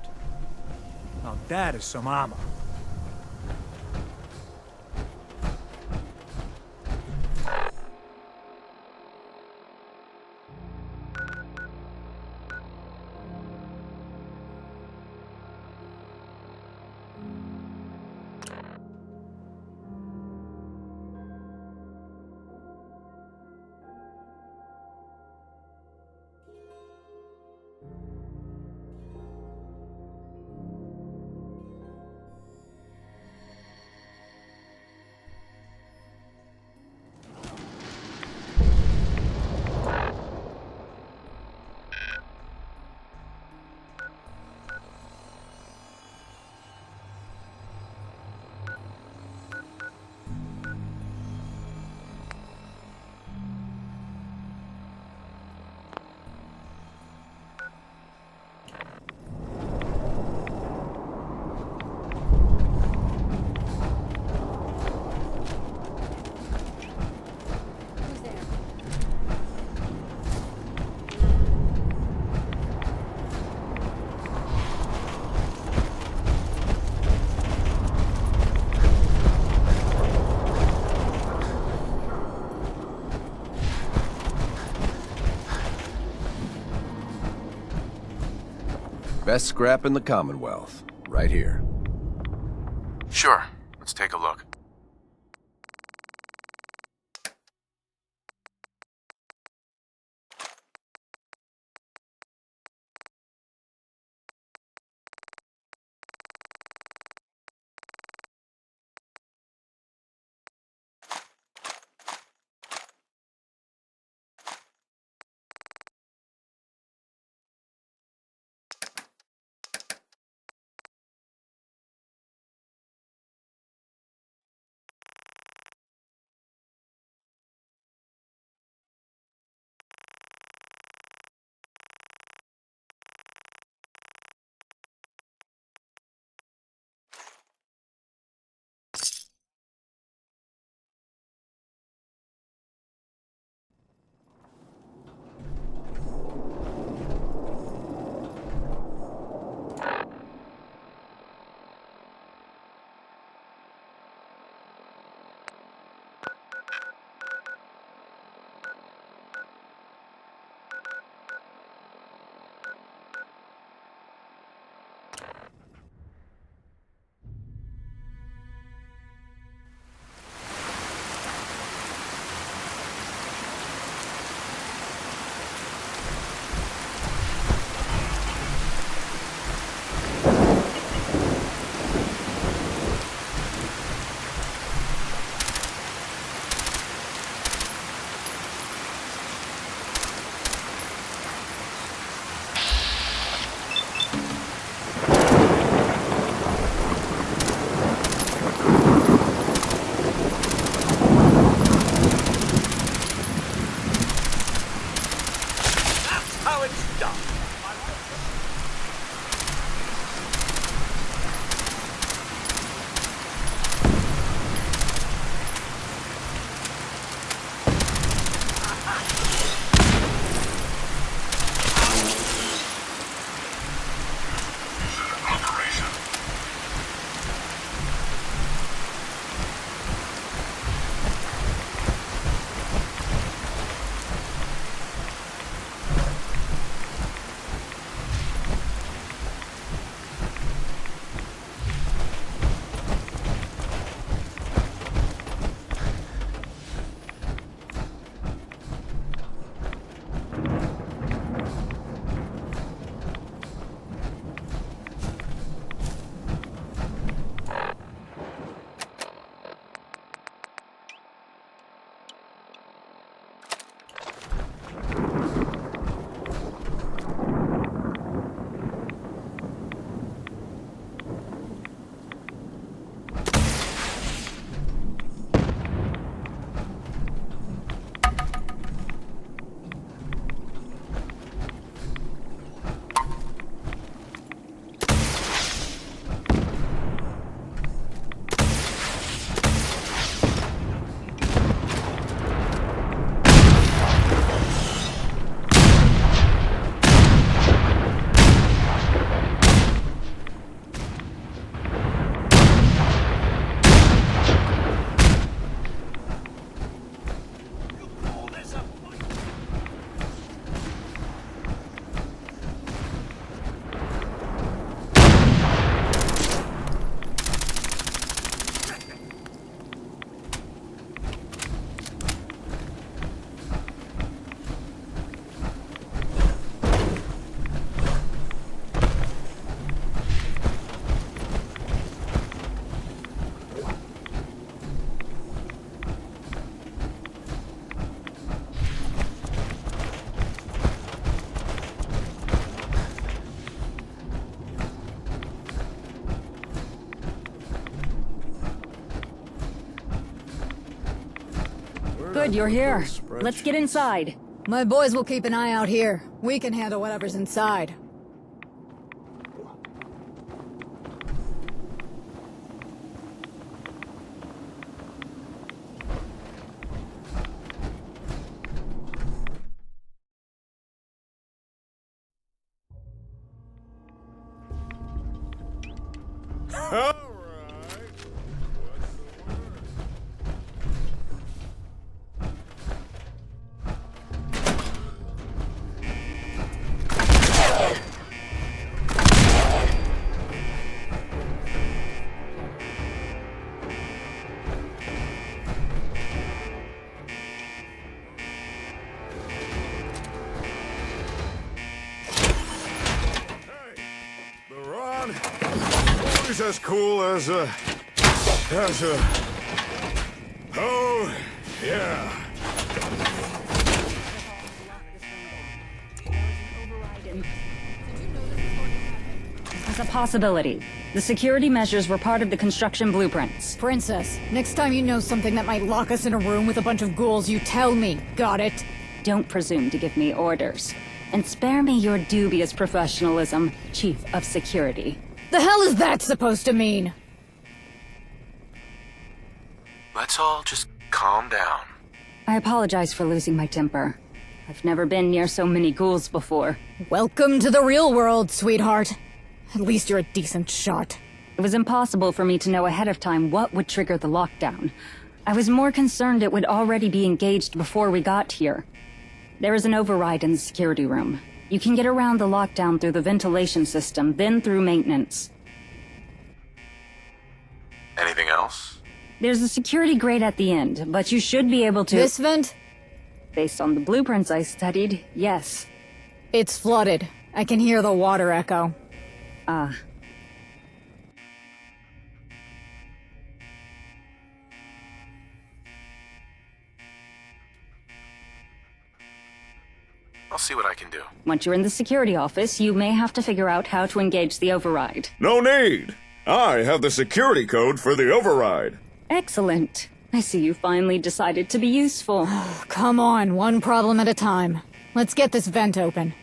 Speaker 10: Now that is some armor.
Speaker 1: Best scrap in the Commonwealth. Right here.
Speaker 3: Sure. Let's take a look.
Speaker 12: Good, you're here. Let's get inside.
Speaker 2: My boys will keep an eye out here. We can handle whatever's inside.
Speaker 6: Always as cool as a... Oh, yeah.
Speaker 12: It's a possibility. The security measures were part of the construction blueprints.
Speaker 2: Princess, next time you know something that might lock us in a room with a bunch of ghouls, you tell me. Got it?
Speaker 12: Don't presume to give me orders. And spare me your dubious professionalism, Chief of Security.
Speaker 2: The hell is that supposed to mean?
Speaker 5: Let's all just calm down.
Speaker 12: I apologize for losing my temper. I've never been near so many ghouls before.
Speaker 2: Welcome to the real world, sweetheart. At least you're a decent shot.
Speaker 12: It was impossible for me to know ahead of time what would trigger the lockdown. I was more concerned it would already be engaged before we got here. There is an override in the security room. You can get around the lockdown through the ventilation system, then through maintenance.
Speaker 5: Anything else?
Speaker 12: There's a security grate at the end, but you should be able to—
Speaker 2: This vent?
Speaker 12: Based on the blueprints I studied, yes.
Speaker 2: It's flooded. I can hear the water echo.
Speaker 12: Ah.
Speaker 5: I'll see what I can do.
Speaker 12: Once you're in the security office, you may have to figure out how to engage the override.
Speaker 6: No need! I have the security code for the override.
Speaker 12: Excellent. I see you finally decided to be useful.
Speaker 2: Come on, one problem at a time. Let's get this vent open.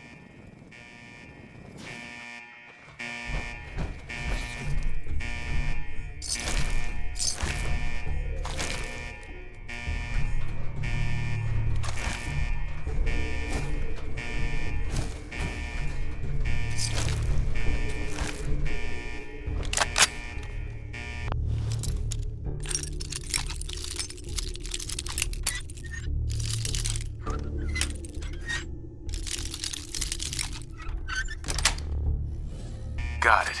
Speaker 5: Got it.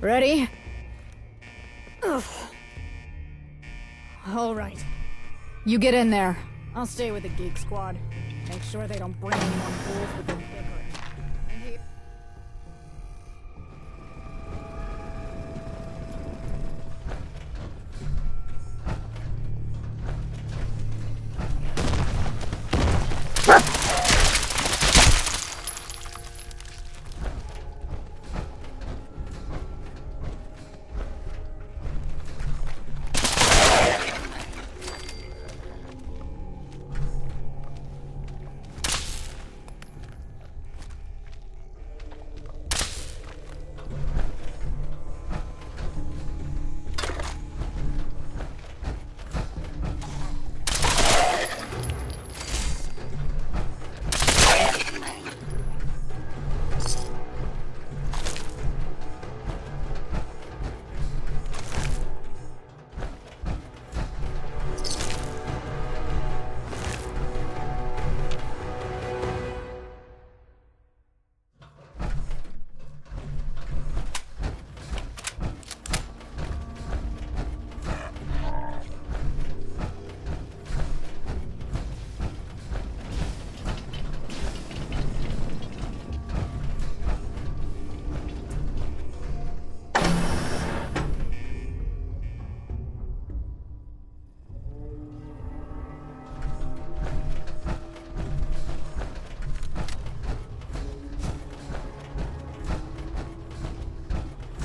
Speaker 2: Ready? Ugh. All right. You get in there. I'll stay with the Geek Squad. Make sure they don't bring any more fools with their bickering. And here...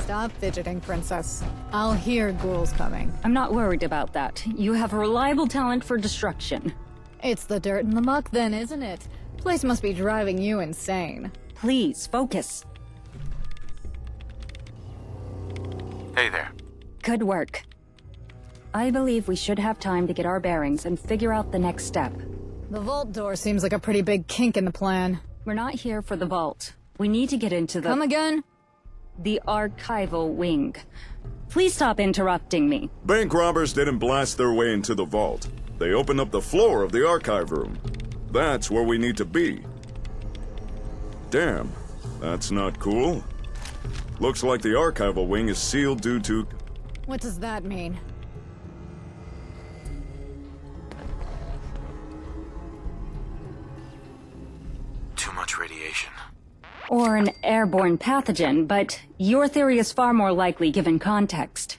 Speaker 2: Stop fidgeting, Princess. I'll hear ghouls coming.
Speaker 12: I'm not worried about that. You have a reliable talent for destruction.
Speaker 2: It's the dirt and the muck then, isn't it? Place must be driving you insane.
Speaker 12: Please, focus.
Speaker 5: Hey there.
Speaker 12: Good work. I believe we should have time to get our bearings and figure out the next step.
Speaker 2: The vault door seems like a pretty big kink in the plan.
Speaker 12: We're not here for the vault. We need to get into the—
Speaker 2: Come again?
Speaker 12: The archival wing. Please stop interrupting me.
Speaker 6: Bank robbers didn't blast their way into the vault. They opened up the floor of the archive room. That's where we need to be. Damn, that's not cool. Looks like the archival wing is sealed due to...
Speaker 2: What does that mean?
Speaker 5: Too much radiation.
Speaker 12: Or an airborne pathogen, but your theory is far more likely given context.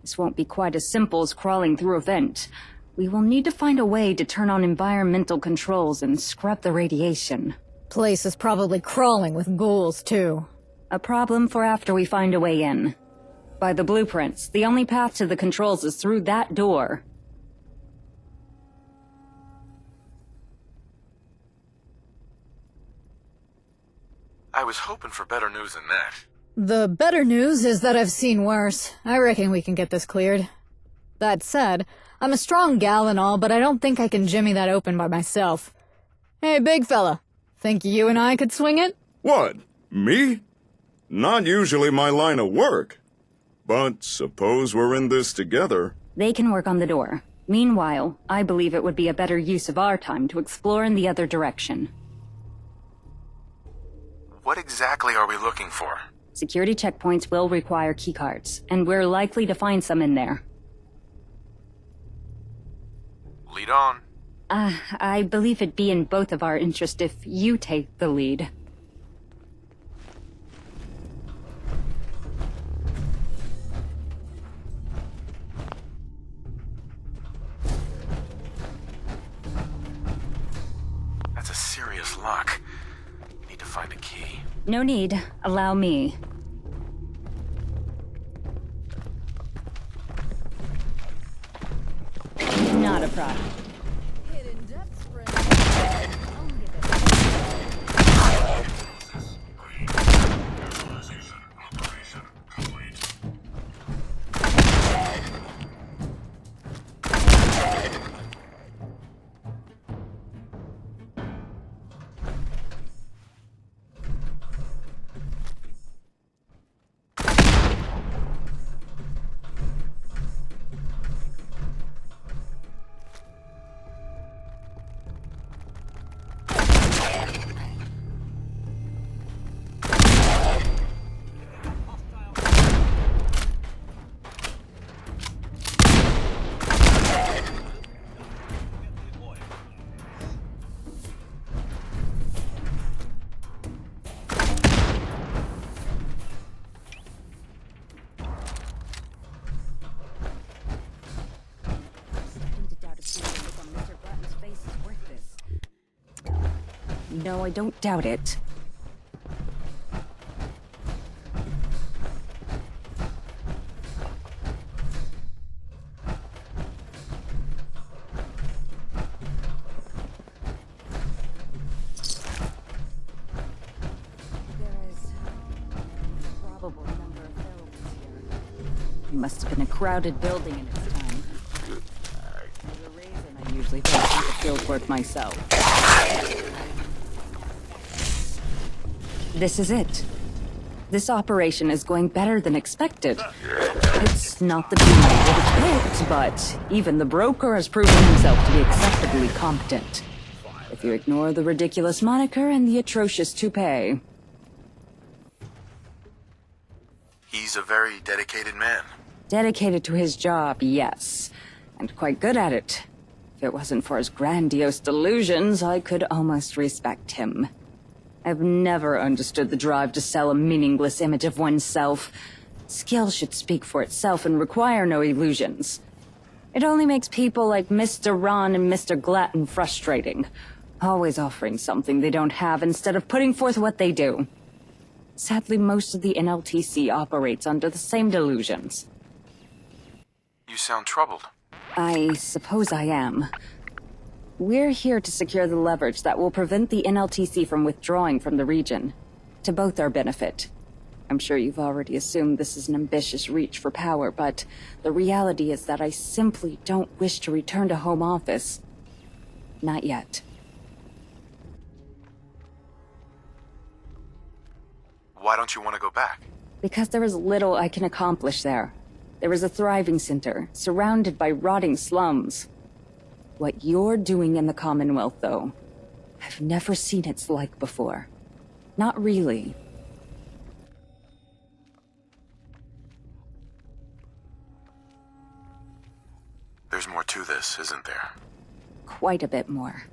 Speaker 12: This won't be quite as simple as crawling through a vent. We will need to find a way to turn on environmental controls and scrub the radiation.
Speaker 2: Place is probably crawling with ghouls, too.
Speaker 12: A problem for after we find a way in. By the blueprints, the only path to the controls is through that door.
Speaker 5: I was hoping for better news than that.
Speaker 2: The better news is that I've seen worse. I reckon we can get this cleared. That said, I'm a strong gal and all, but I don't think I can jimmy that open by myself. Hey, big fella. Think you and I could swing it?
Speaker 6: What? Me? Not usually my line of work. But suppose we're in this together.
Speaker 12: They can work on the door. Meanwhile, I believe it would be a better use of our time to explore in the other direction.
Speaker 5: What exactly are we looking for?
Speaker 12: Security checkpoints will require keycards, and we're likely to find some in there.
Speaker 5: Lead on.
Speaker 12: I believe it'd be in both of our interest if you take the lead.
Speaker 5: That's a serious lock. Need to find a key.
Speaker 12: No need. Allow me. Not a problem. No, I don't doubt it. Must have been a crowded building in its time. There's a reason I usually don't do the field work myself. This is it. This operation is going better than expected. It's not the team I would have picked, but even the broker has proven himself to be acceptably competent. If you ignore the ridiculous moniker and the atrocious toupee.
Speaker 5: He's a very dedicated man.
Speaker 12: Dedicated to his job, yes. And quite good at it. If it wasn't for his grandiose delusions, I could almost respect him. I've never understood the drive to sell a meaningless image of oneself. Skill should speak for itself and require no illusions. It only makes people like Mr. Ron and Mr. Glatton frustrating. Always offering something they don't have instead of putting forth what they do. Sadly, most of the NLTC operates under the same delusions.
Speaker 5: You sound troubled.
Speaker 12: I suppose I am. We're here to secure the leverage that will prevent the NLTC from withdrawing from the region, to both our benefit. I'm sure you've already assumed this is an ambitious reach for power, but the reality is that I simply don't wish to return to home office. Not yet.
Speaker 5: Why don't you want to go back?
Speaker 12: Because there is little I can accomplish there. There is a thriving center, surrounded by rotting slums. What you're doing in the Commonwealth, though, I've never seen its like before. Not really.
Speaker 5: There's more to this, isn't there?
Speaker 12: Quite a bit more.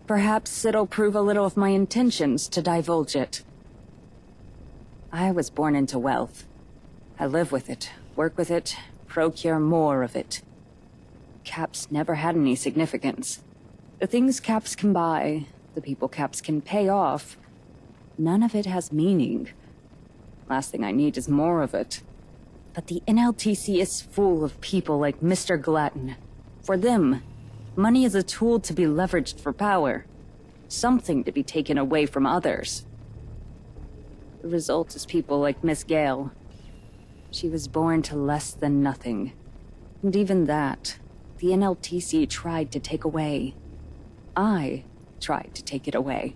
Speaker 12: Perhaps it'll prove a little of my intentions to divulge it. I was born into wealth. I live with it, work with it, procure more of it. Caps never had any significance. The things caps can buy, the people caps can pay off, none of it has meaning. Last thing I need is more of it. But the NLTC is full of people like Mr. Glatton. For them, money is a tool to be leveraged for power. Something to be taken away from others. The result is people like Miss Gale. She was born to less than nothing. And even that, the NLTC tried to take away. I tried to take it away.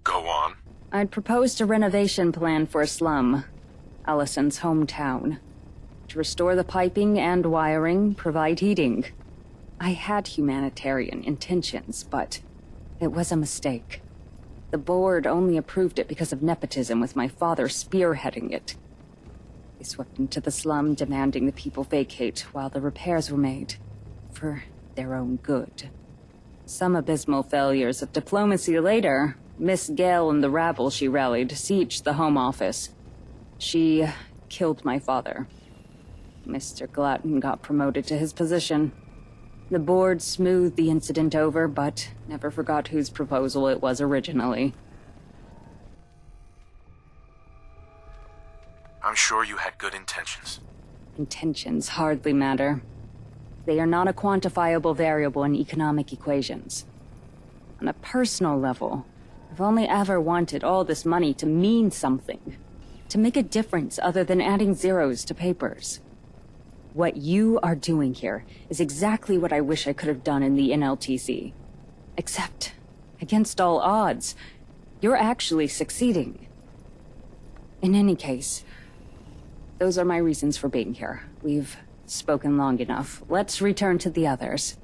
Speaker 5: Go on.
Speaker 12: I'd proposed a renovation plan for a slum, Allison's hometown. To restore the piping and wiring, provide heating. I had humanitarian intentions, but it was a mistake. The board only approved it because of nepotism, with my father spearheading it. They swept into the slum, demanding the people vacate while the repairs were made, for their own good. Some abysmal failures of diplomacy later, Miss Gale and the rabble she rallied sieged the Home Office. She killed my father. Mr. Glatton got promoted to his position. The board smoothed the incident over, but never forgot whose proposal it was originally.
Speaker 5: I'm sure you had good intentions.
Speaker 12: Intentions hardly matter. They are not a quantifiable variable in economic equations. On a personal level, I've only ever wanted all this money to mean something. To make a difference other than adding zeros to papers. What you are doing here is exactly what I wish I could have done in the NLTC. Except, against all odds, you're actually succeeding. In any case, those are my reasons for being here. We've spoken long enough. Let's return to the others.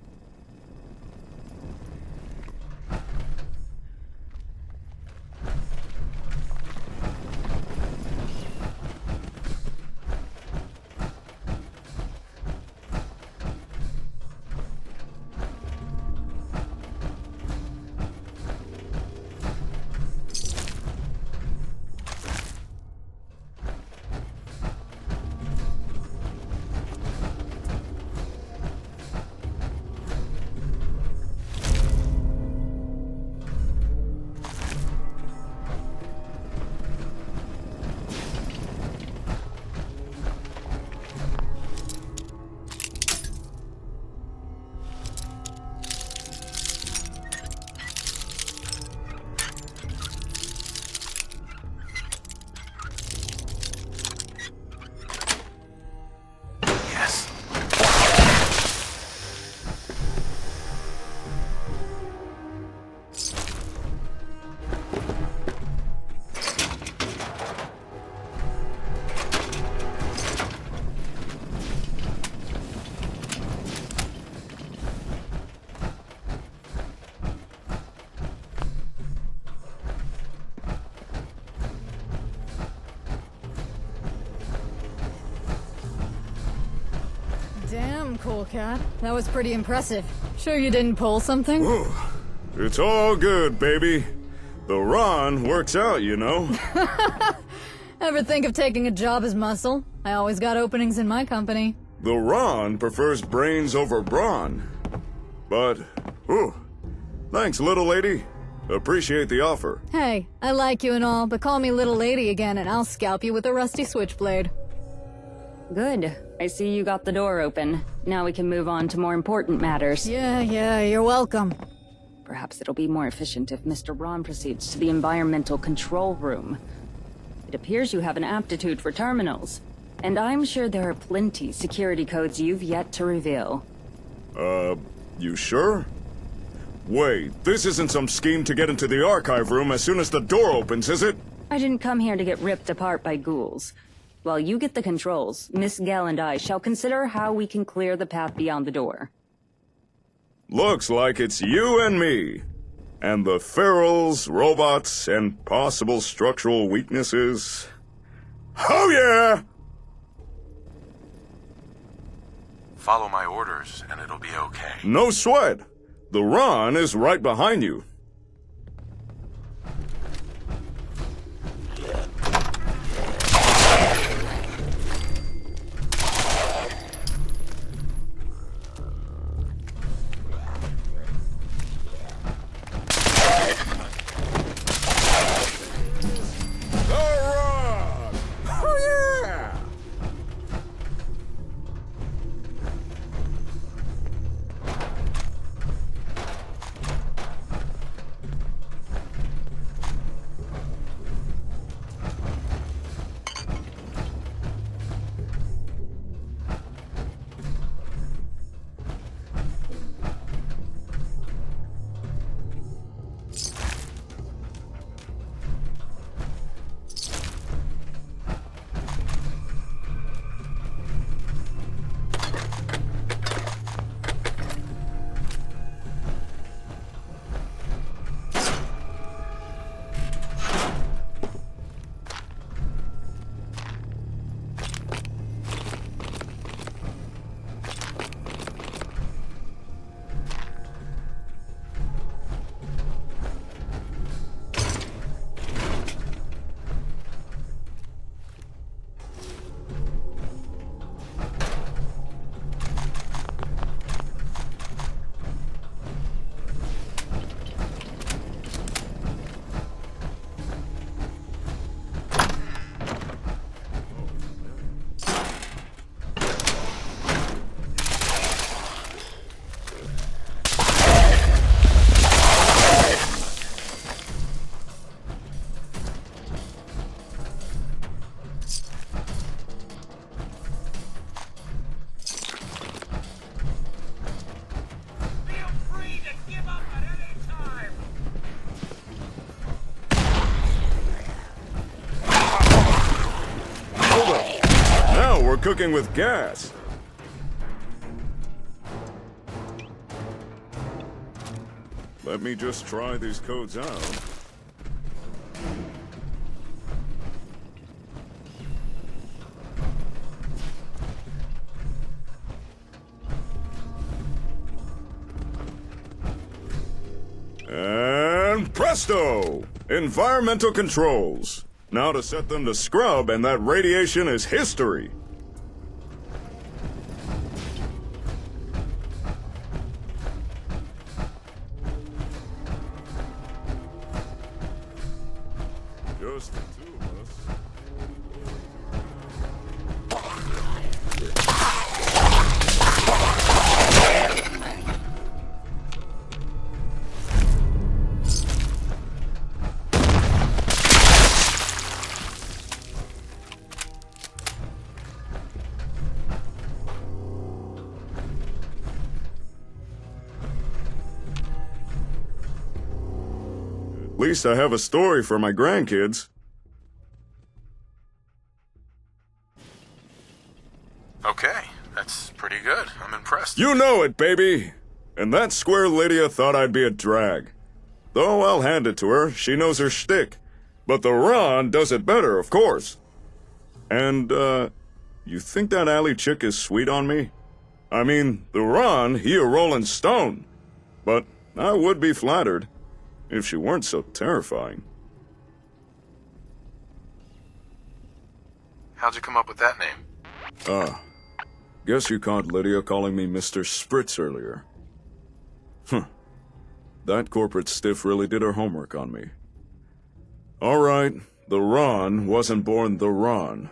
Speaker 2: Damn, cool cat. That was pretty impressive. Sure you didn't pull something?
Speaker 6: Ooh, it's all good, baby. The Ron works out, you know.
Speaker 2: Ever think of taking a job as muscle? I always got openings in my company.
Speaker 6: The Ron prefers brains over brawn. But, ooh, thanks, little lady. Appreciate the offer.
Speaker 2: Hey, I like you and all, but call me little lady again and I'll scalp you with a rusty switchblade.
Speaker 12: Good. I see you got the door open. Now we can move on to more important matters.
Speaker 2: Yeah, you're welcome.
Speaker 12: Perhaps it'll be more efficient if Mr. Ron proceeds to the environmental control room. It appears you have an aptitude for terminals, and I'm sure there are plenty security codes you've yet to reveal.
Speaker 6: You sure? Wait, this isn't some scheme to get into the archive room as soon as the door opens, is it?
Speaker 12: I didn't come here to get ripped apart by ghouls. While you get the controls, Miss Gell and I shall consider how we can clear the path beyond the door.
Speaker 6: Looks like it's you and me. And the ferals, robots, and possible structural weaknesses. Oh yeah!
Speaker 3: Follow my orders, and it'll be okay.
Speaker 6: No sweat. The Ron is right behind you. Cooking with gas. Let me just try these codes out. And presto! Environmental controls. Now to set them to scrub, and that radiation is history. Just the two of us. At least I have a story for my grandkids.
Speaker 3: Okay, that's pretty good. I'm impressed.
Speaker 6: You know it, baby! And that square Lydia thought I'd be a drag. Though I'll hand it to her, she knows her shtick. But the Ron does it better, of course. And, you think that alley chick is sweet on me? I mean, the Ron, he a rolling stone. But I would be flattered, if she weren't so terrifying.
Speaker 3: How'd you come up with that name?
Speaker 6: Guess you caught Lydia calling me Mr. Spritz earlier. That corporate stiff really did her homework on me. All right, the Ron wasn't born the Ron.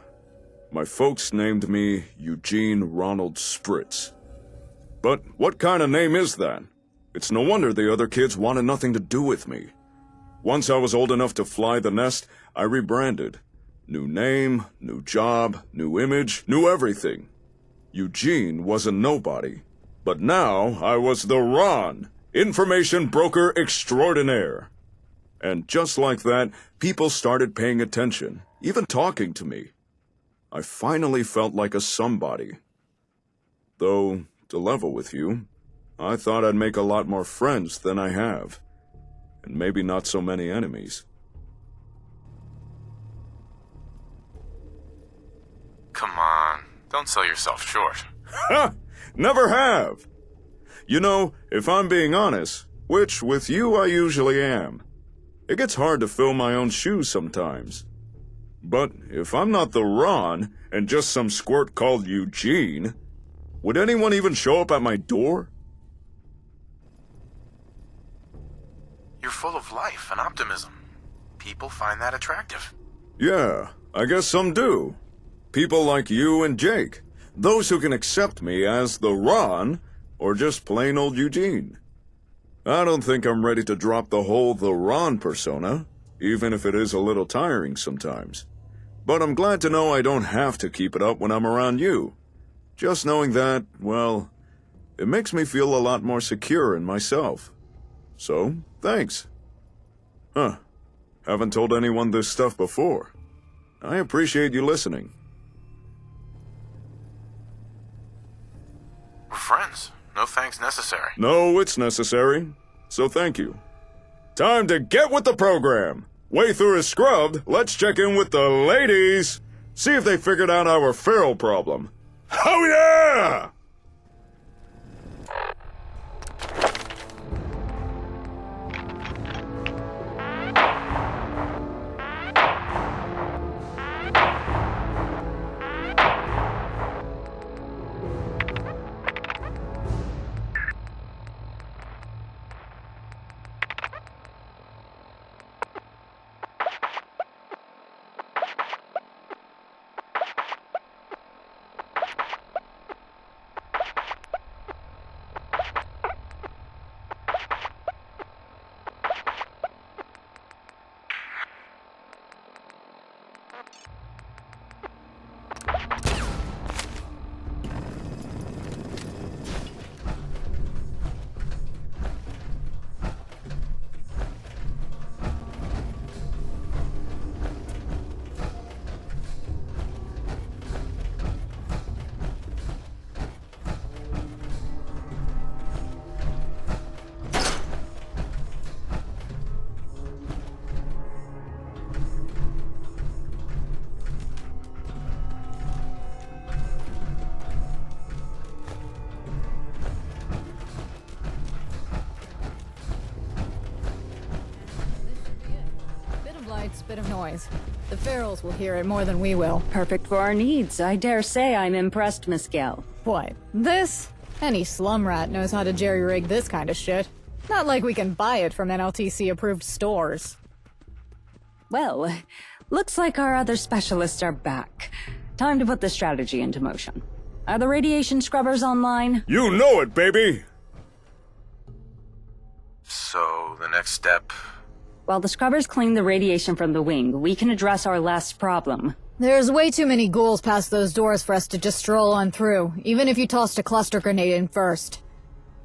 Speaker 6: My folks named me Eugene Ronald Spritz. But what kind of name is that? It's no wonder the other kids wanted nothing to do with me. Once I was old enough to fly the nest, I rebranded. New name, new job, new image, new everything. Eugene was a nobody. But now I was the Ron, information broker extraordinaire. And just like that, people started paying attention, even talking to me. I finally felt like a somebody. Though, to level with you, I thought I'd make a lot more friends than I have. And maybe not so many enemies.
Speaker 16: Come on, don't sell yourself short.
Speaker 6: Ha! Never have! You know, if I'm being honest, which with you I usually am, it gets hard to fill my own shoes sometimes. But if I'm not the Ron, and just some squirt called Eugene, would anyone even show up at my door?
Speaker 16: You're full of life and optimism. People find that attractive.
Speaker 6: Yeah, I guess some do. People like you and Jake. Those who can accept me as the Ron, or just plain old Eugene. I don't think I'm ready to drop the whole the Ron persona, even if it is a little tiring sometimes. But I'm glad to know I don't have to keep it up when I'm around you. Just knowing that, well, it makes me feel a lot more secure in myself. So, thanks. Huh. Haven't told anyone this stuff before. I appreciate you listening.
Speaker 16: We're friends. No thanks necessary.
Speaker 6: No, it's necessary. So thank you. Time to get with the program. Way through is scrubbed. Let's check in with the ladies. See if they figured out our feral problem. Oh yeah!
Speaker 2: Bit of noise. The ferals will hear it more than we will.
Speaker 12: Perfect for our needs. I dare say I'm impressed, Miss Gale.
Speaker 2: What? This? Any slum rat knows how to jerry-rig this kind of shit. Not like we can buy it from NLTC-approved stores.
Speaker 12: Well, looks like our other specialists are back. Time to put the strategy into motion. Are the radiation scrubbers online?
Speaker 6: You know it, baby!
Speaker 16: So, the next step...
Speaker 12: While the scrubbers clean the radiation from the wing, we can address our last problem.
Speaker 2: There's way too many ghouls past those doors for us to just stroll on through, even if you tossed a cluster grenade in first.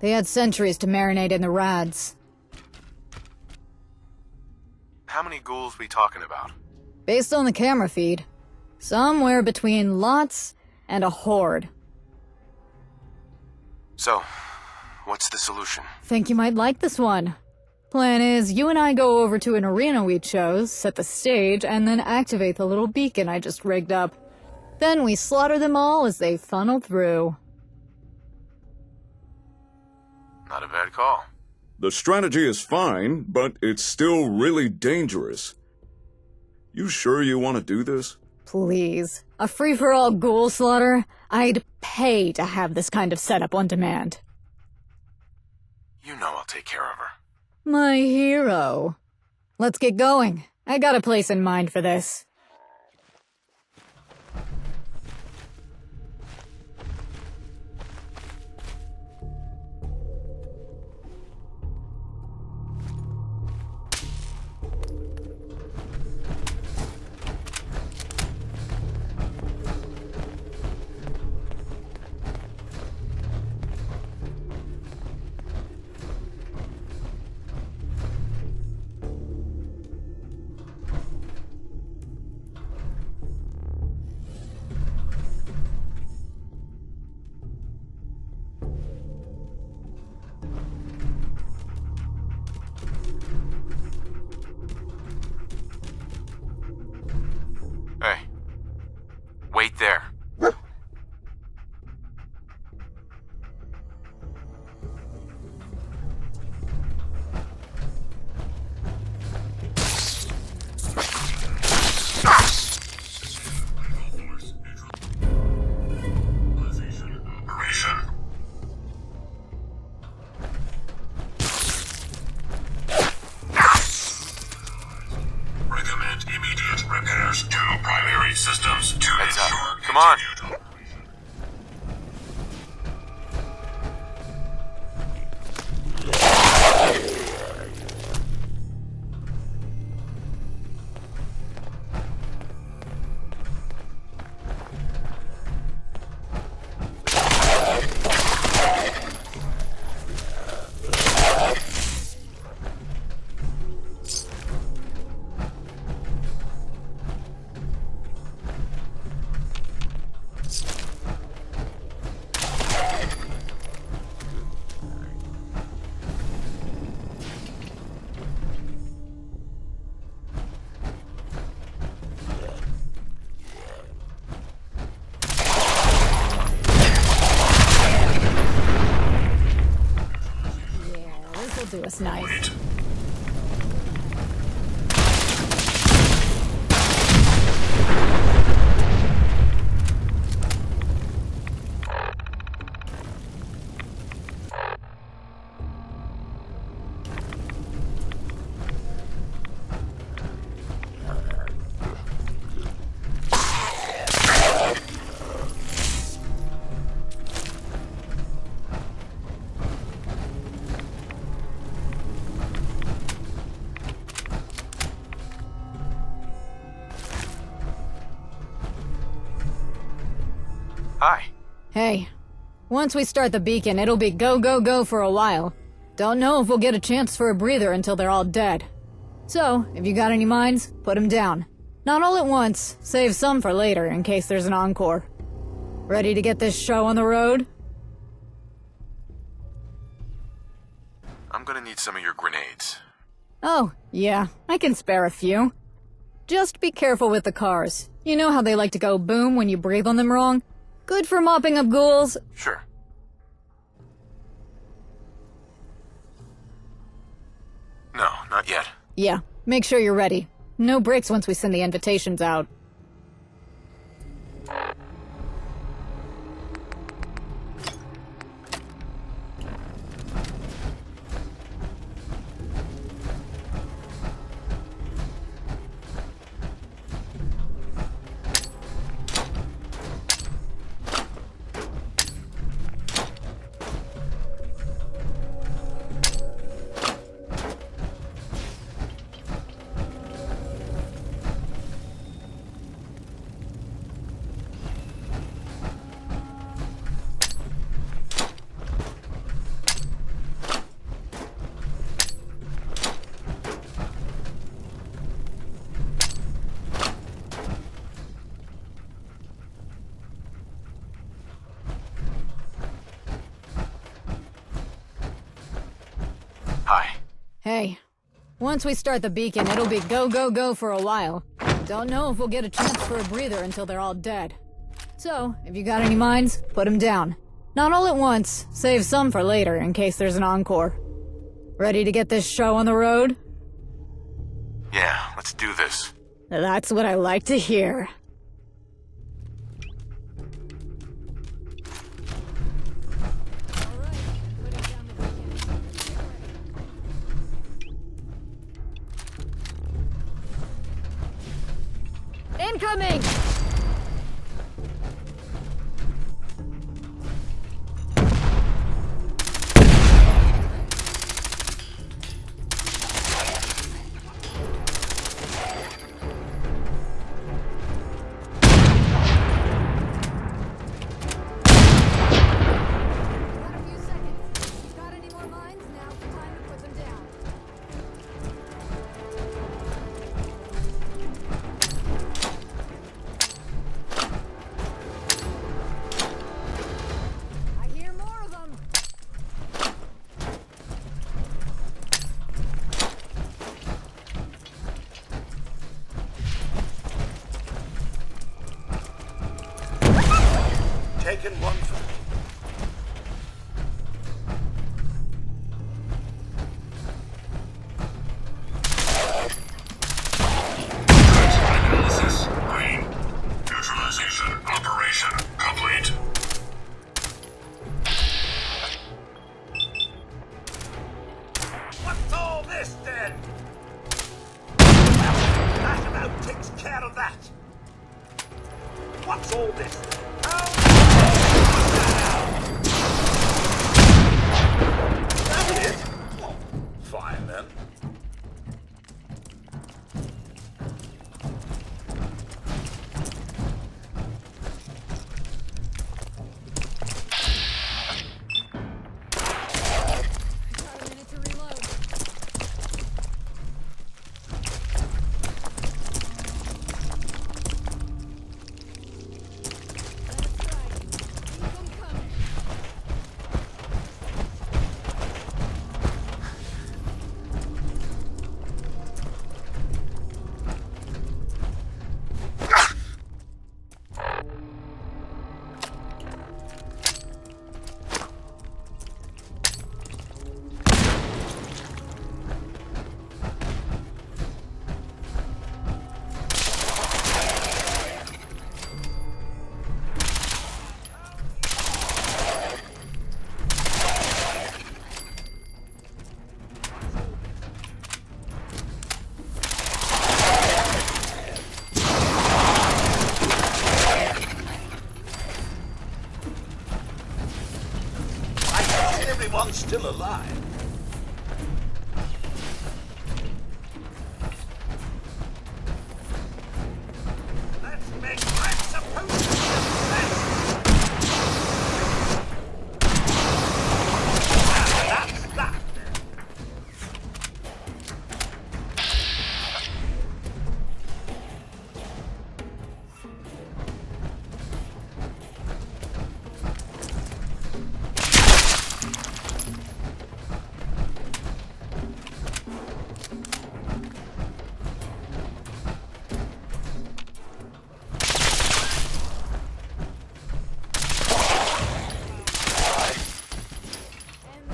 Speaker 2: They had centuries to marinate in the rads.
Speaker 16: How many ghouls we talking about?
Speaker 2: Based on the camera feed, somewhere between lots and a horde.
Speaker 16: So, what's the solution?
Speaker 2: Think you might like this one. Plan is, you and I go over to an arena we chose, set the stage, and then activate the little beacon I just rigged up. Then we slaughter them all as they funnel through.
Speaker 16: Not a bad call.
Speaker 6: The strategy is fine, but it's still really dangerous. You sure you want to do this?
Speaker 2: Please. A free-for-all ghoul slaughter? I'd pay to have this kind of setup on demand.
Speaker 16: You know I'll take care of her.
Speaker 2: My hero. Let's get going. I got a place in mind for this.
Speaker 16: Hey. Wait there.
Speaker 11: Recommend immediate repairs to primary systems to ensure.
Speaker 16: Come on.
Speaker 2: This'll do us nice.
Speaker 16: Hi.
Speaker 2: Hey, once we start the beacon, it'll be go, go, go for a while. Don't know if we'll get a chance for a breather until they're all dead. So, if you got any mines, put them down. Not all at once, save some for later in case there's an encore. Ready to get this show on the road?
Speaker 16: I'm gonna need some of your grenades.
Speaker 2: Oh, yeah, I can spare a few. Just be careful with the cars. You know how they like to go boom when you breathe on them wrong? Good for mopping up ghouls.
Speaker 16: Sure. No, not yet.
Speaker 2: Yeah, make sure you're ready. No breaks once we send the invitations out.
Speaker 16: Hi.
Speaker 2: Hey, once we start the beacon, it'll be go, go, go for a while. Don't know if we'll get a chance for a breather until they're all dead. So, if you got any mines, put them down. Not all at once, save some for later in case there's an encore. Ready to get this show on the road?
Speaker 16: Yeah, let's do this.
Speaker 2: That's what I like to hear. incoming!
Speaker 11: Taken one for the
Speaker 4: Analysis green. Neutralization operation complete.
Speaker 11: What's all this then? That about takes care of that. What's all this? That's it. Well, fine then. Everyone's still alive. Let's make I'm supposed to be that's that.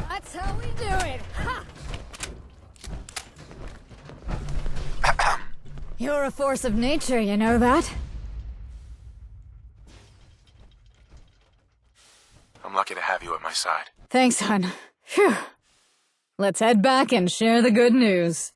Speaker 2: That's how we do it! Ha! You're a force of nature, you know that?
Speaker 16: I'm lucky to have you at my side.
Speaker 2: Thanks, hon. Phew. Let's head back and share the good news.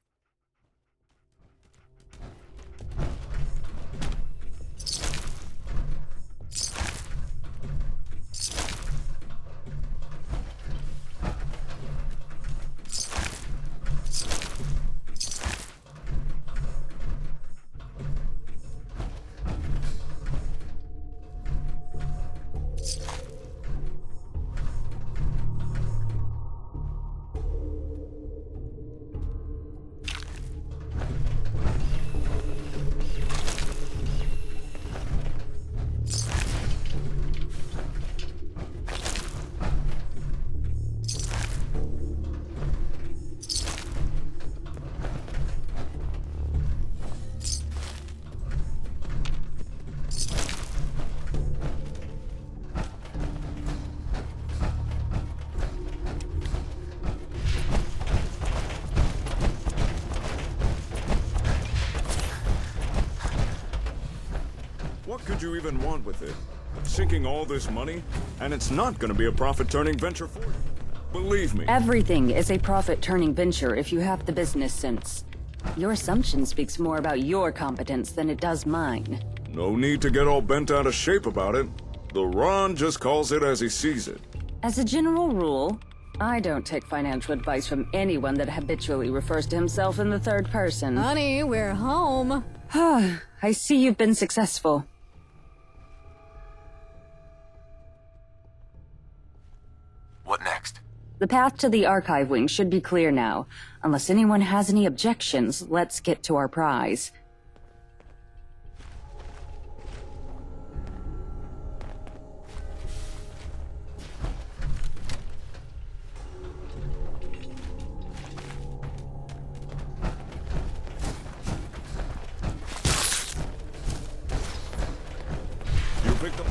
Speaker 6: What could you even want with it? Sinking all this money? And it's not going to be a profit-turning venture for you. Believe me.
Speaker 12: Everything is a profit-turning venture if you have the business sense. Your assumption speaks more about your competence than it does mine.
Speaker 6: No need to get all bent out of shape about it. The Ron just calls it as he sees it.
Speaker 12: As a general rule, I don't take financial advice from anyone that habitually refers to himself in the third person.
Speaker 2: Honey, we're home.
Speaker 12: I see you've been successful.
Speaker 16: What next?
Speaker 12: The path to the archive wing should be clear now. Unless anyone has any objections, let's get to our prize.
Speaker 6: You picked up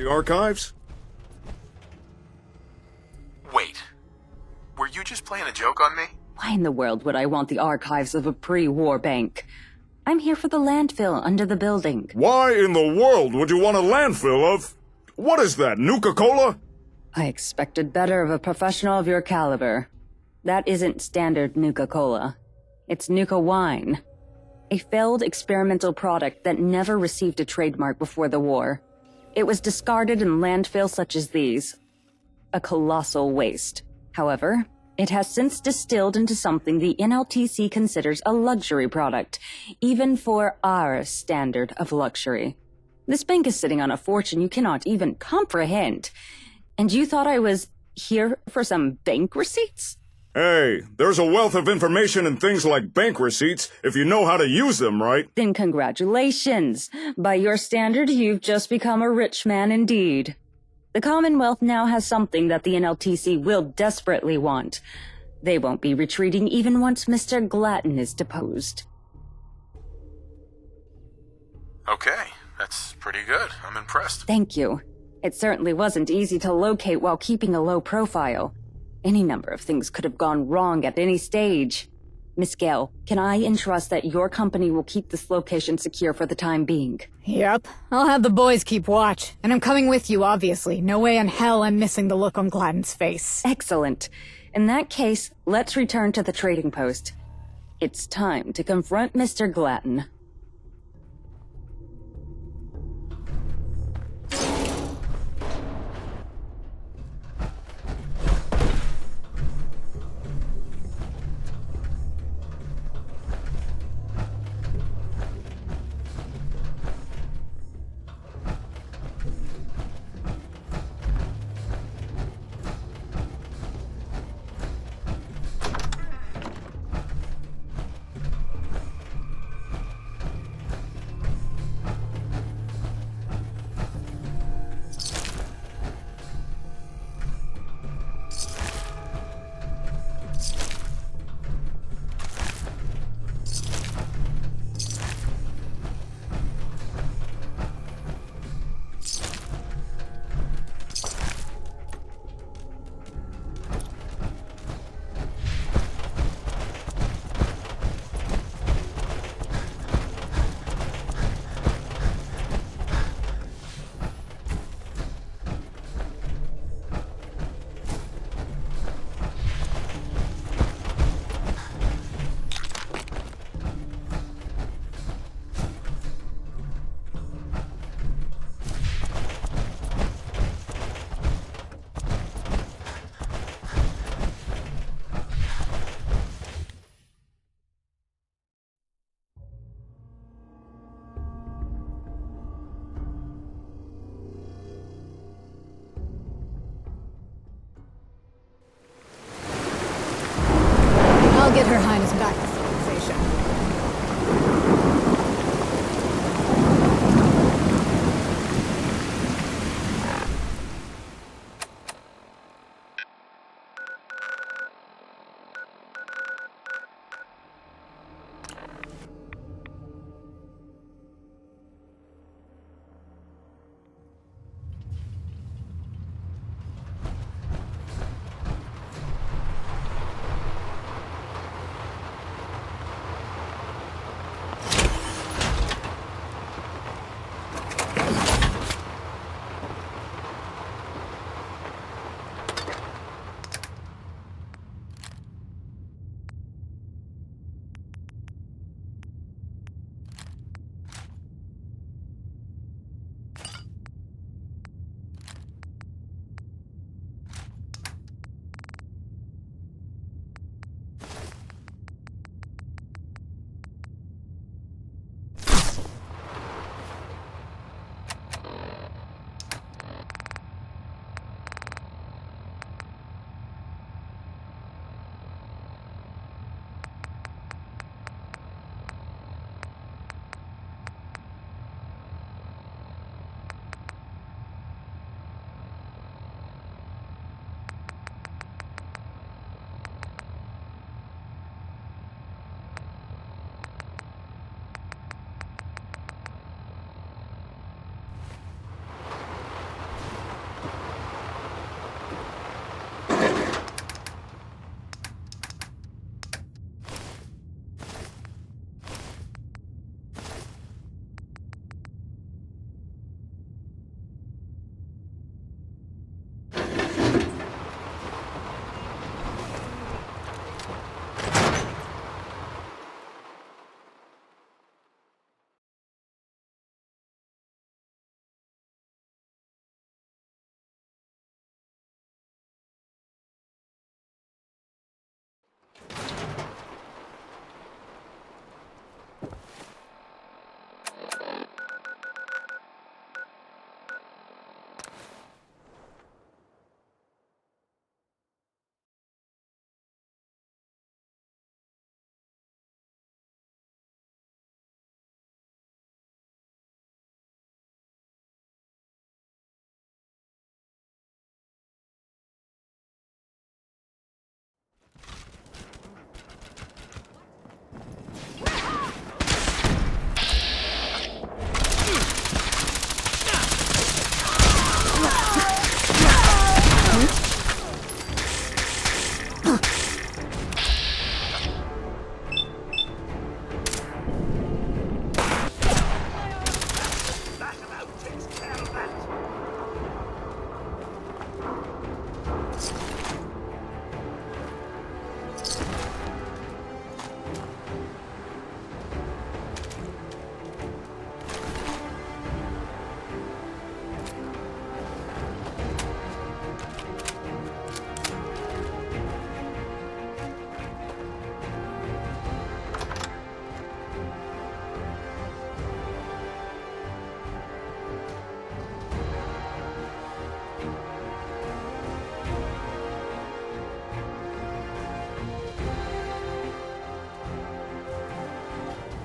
Speaker 6: the archives?
Speaker 16: Wait. Were you just playing a joke on me?
Speaker 12: Why in the world would I want the archives of a pre-war bank? I'm here for the landfill under the building.
Speaker 6: Why in the world would you want a landfill of... What is that, Nuka-Cola?
Speaker 12: I expected better of a professional of your caliber. That isn't standard Nuka-Cola. It's Nuka wine. A failed experimental product that never received a trademark before the war. It was discarded in landfills such as these. A colossal waste. However, it has since distilled into something the NLTC considers a luxury product, even for our standard of luxury. This bank is sitting on a fortune you cannot even comprehend. And you thought I was here for some bank receipts?
Speaker 6: Hey, there's a wealth of information in things like bank receipts if you know how to use them, right?
Speaker 12: Then congratulations. By your standard, you've just become a rich man indeed. The Commonwealth now has something that the NLTC will desperately want. They won't be retreating even once Mr. Glatton is deposed.
Speaker 16: Okay, that's pretty good. I'm impressed.
Speaker 12: Thank you. It certainly wasn't easy to locate while keeping a low profile. Any number of things could have gone wrong at any stage. Miss Gale, can I entrust that your company will keep this location secure for the time being?
Speaker 2: Yep. I'll have the boys keep watch. And I'm coming with you, obviously. No way in hell I'm missing the look on Gladden's face.
Speaker 12: Excellent. In that case, let's return to the trading post. It's time to confront Mr. Glatton.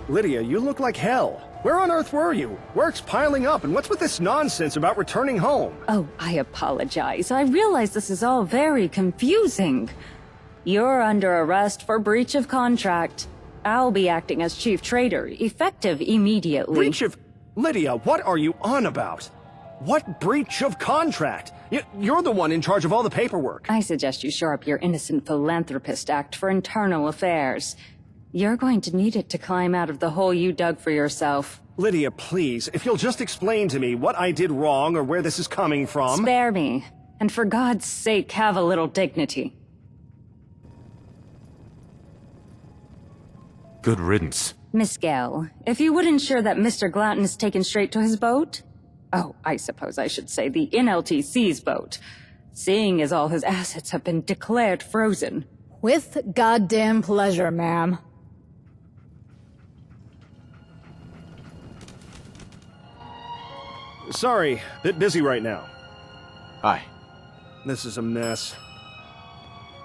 Speaker 9: Lydia, you look like hell. Where on earth were you? Work's piling up, and what's with this nonsense about returning home?
Speaker 12: Oh, I apologize. I realize this is all very confusing. You're under arrest for breach of contract. I'll be acting as chief trader, effective immediately.
Speaker 9: Breach of... Lydia, what are you on about? What breach of contract? You're the one in charge of all the paperwork.
Speaker 12: I suggest you shore up your Innocent Philanthropist Act for internal affairs. You're going to need it to climb out of the hole you dug for yourself.
Speaker 9: Lydia, please, if you'll just explain to me what I did wrong or where this is coming from...
Speaker 12: Spare me, and for God's sake, have a little dignity.
Speaker 3: Good riddance.
Speaker 12: Miss Gale, if you would ensure that Mr. Glatton is taken straight to his boat... Oh, I suppose I should say the NLTC's boat, seeing as all his assets have been declared frozen.
Speaker 2: With goddamn pleasure, ma'am.
Speaker 9: Sorry, bit busy right now.
Speaker 1: Hi.
Speaker 9: This is a mess.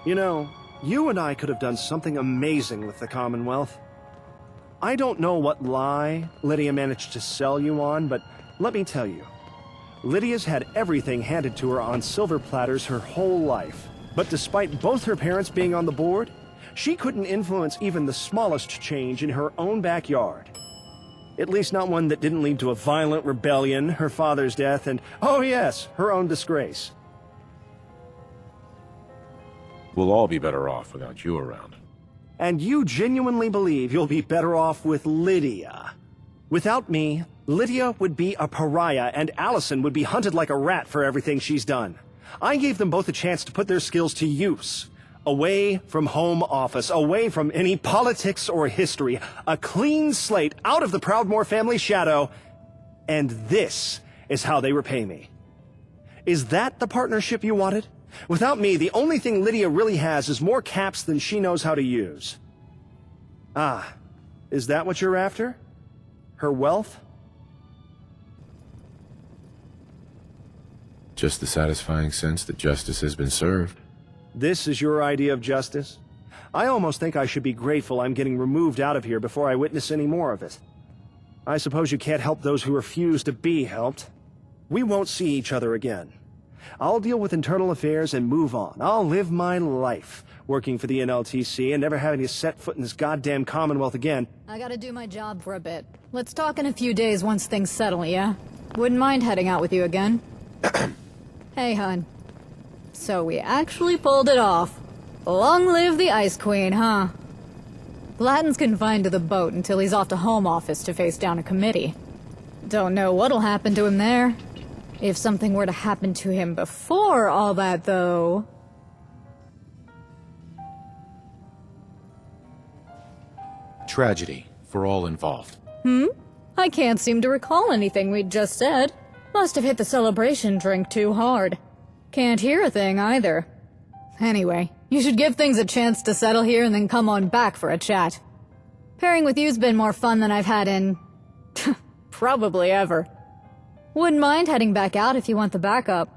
Speaker 9: You know, you and I could have done something amazing with the Commonwealth. I don't know what lie Lydia managed to sell you on, but let me tell you. Lydia's had everything handed to her on silver platters her whole life. But despite both her parents being on the board, she couldn't influence even the smallest change in her own backyard. At least not one that didn't lead to a violent rebellion, her father's death, and, oh yes, her own disgrace.
Speaker 3: We'll all be better off without you around.
Speaker 9: And you genuinely believe you'll be better off with Lydia. Without me, Lydia would be a pariah, and Allison would be hunted like a rat for everything she's done. I gave them both a chance to put their skills to use. Away from home office, away from any politics or history, a clean slate out of the Proudmoore family shadow, and this is how they repay me. Is that the partnership you wanted? Without me, the only thing Lydia really has is more caps than she knows how to use. Ah, is that what you're after? Her wealth?
Speaker 3: Just the satisfying sense that justice has been served.
Speaker 9: This is your idea of justice? I almost think I should be grateful I'm getting removed out of here before I witness any more of it. I suppose you can't help those who refuse to be helped. We won't see each other again. I'll deal with internal affairs and move on. I'll live my life, working for the NLTC and never having to set foot in this goddamn Commonwealth again.
Speaker 2: I gotta do my job for a bit. Let's talk in a few days once things settle, yeah? Wouldn't mind heading out with you again. Hey, hun. So we actually pulled it off. Long live the Ice Queen, huh? Glatton's confined to the boat until he's off to Home Office to face down a committee. Don't know what'll happen to him there. If something were to happen to him before all that, though...
Speaker 3: Tragedy for all involved.
Speaker 2: I can't seem to recall anything we'd just said. Must have hit the celebration drink too hard. Can't hear a thing either. Anyway, you should give things a chance to settle here and then come on back for a chat. Pairing with you's been more fun than I've had in... probably ever. Wouldn't mind heading back out if you want the backup.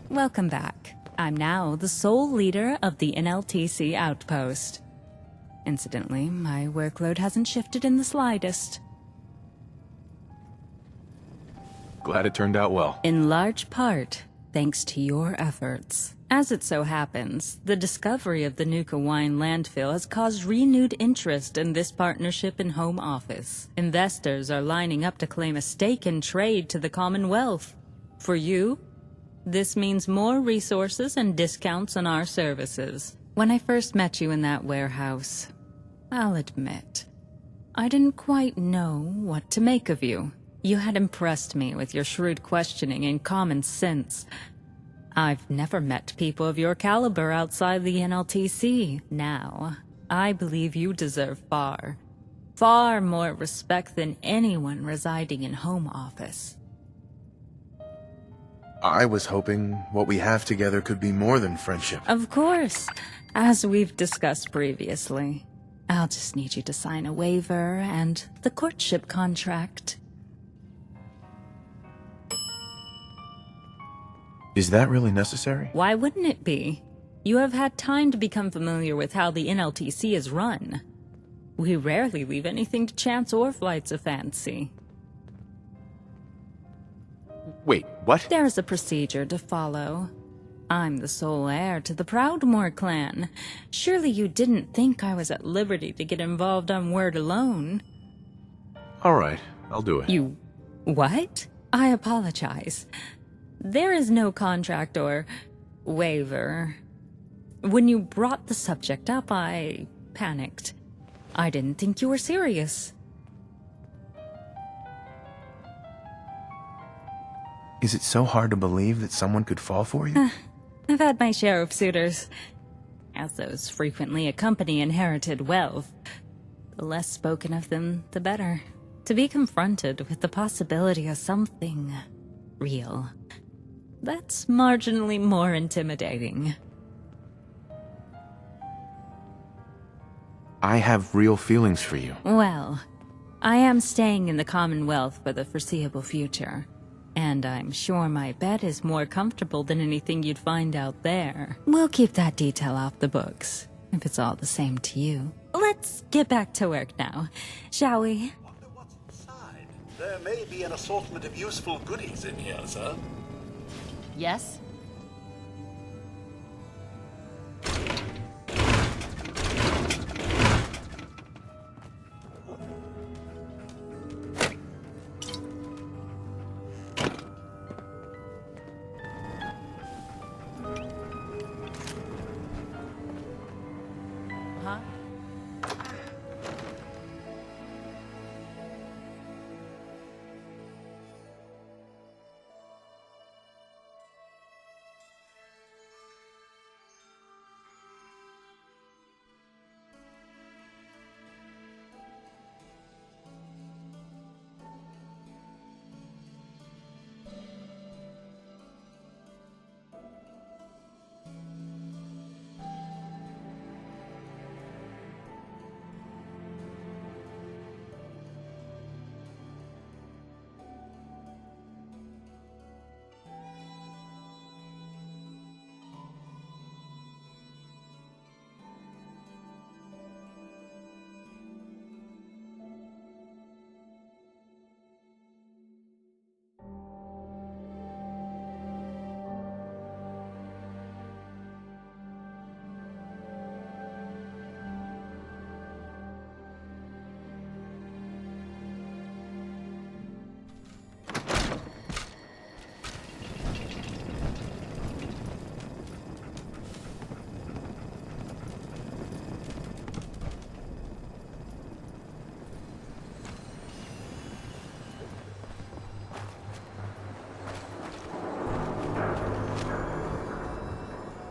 Speaker 12: Welcome back. I'm now the sole leader of the NLTC outpost. Incidentally, my workload hasn't shifted in the slightest.
Speaker 3: Glad it turned out well.
Speaker 12: In large part, thanks to your efforts. As it so happens, the discovery of the Nuka Wine landfill has caused renewed interest in this partnership in Home Office. Investors are lining up to claim a stake in trade to the Commonwealth. For you, this means more resources and discounts on our services. When I first met you in that warehouse, I'll admit, I didn't quite know what to make of you. You had impressed me with your shrewd questioning and common sense. I've never met people of your caliber outside the NLTC. Now, I believe you deserve far more respect than anyone residing in Home Office.
Speaker 16: I was hoping what we have together could be more than friendship.
Speaker 12: Of course, as we've discussed previously. I'll just need you to sign a waiver and the courtship contract.
Speaker 16: Is that really necessary?
Speaker 12: Why wouldn't it be? You have had time to become familiar with how the NLTC is run. We rarely leave anything to chance or flights of fancy.
Speaker 5: Wait, what?
Speaker 12: There's a procedure to follow. I'm the sole heir to the Proudmoore clan. Surely you didn't think I was at liberty to get involved on word alone?
Speaker 5: All right, I'll do it.
Speaker 12: You... what? I apologize. There is no contract or waiver. When you brought the subject up, I panicked. I didn't think you were serious.
Speaker 5: Is it so hard to believe that someone could fall for you?
Speaker 12: I've had my share of suitors. As those frequently accompany inherited wealth. The less spoken of them, the better. To be confronted with the possibility of something real. That's marginally more intimidating.
Speaker 5: I have real feelings for you.
Speaker 12: Well, I am staying in the Commonwealth for the foreseeable future. And I'm sure my bed is more comfortable than anything you'd find out there. We'll keep that detail off the books, if it's all the same to you. Let's get back to work now, shall we?
Speaker 11: There may be an assortment of useful goodies in here, sir.
Speaker 7: Yes? Huh?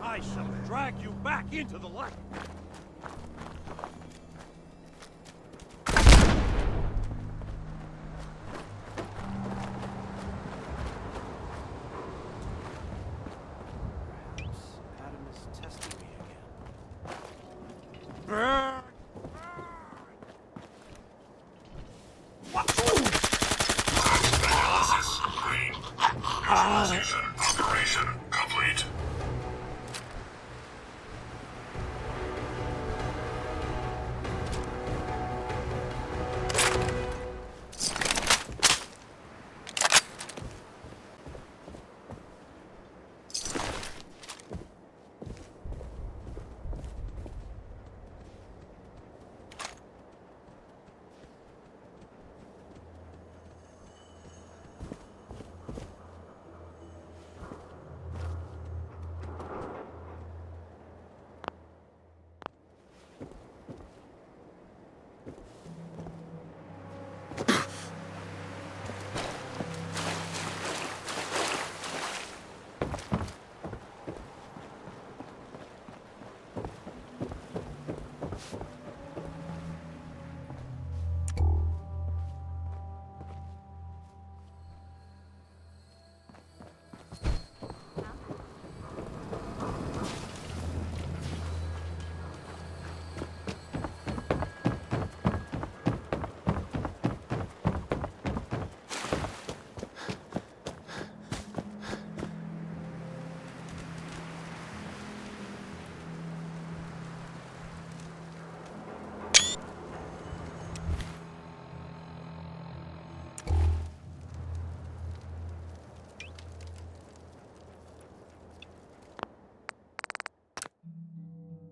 Speaker 10: I shall drag you back into the light. Adam is testing me again.
Speaker 4: Analysis complete. Visualization operation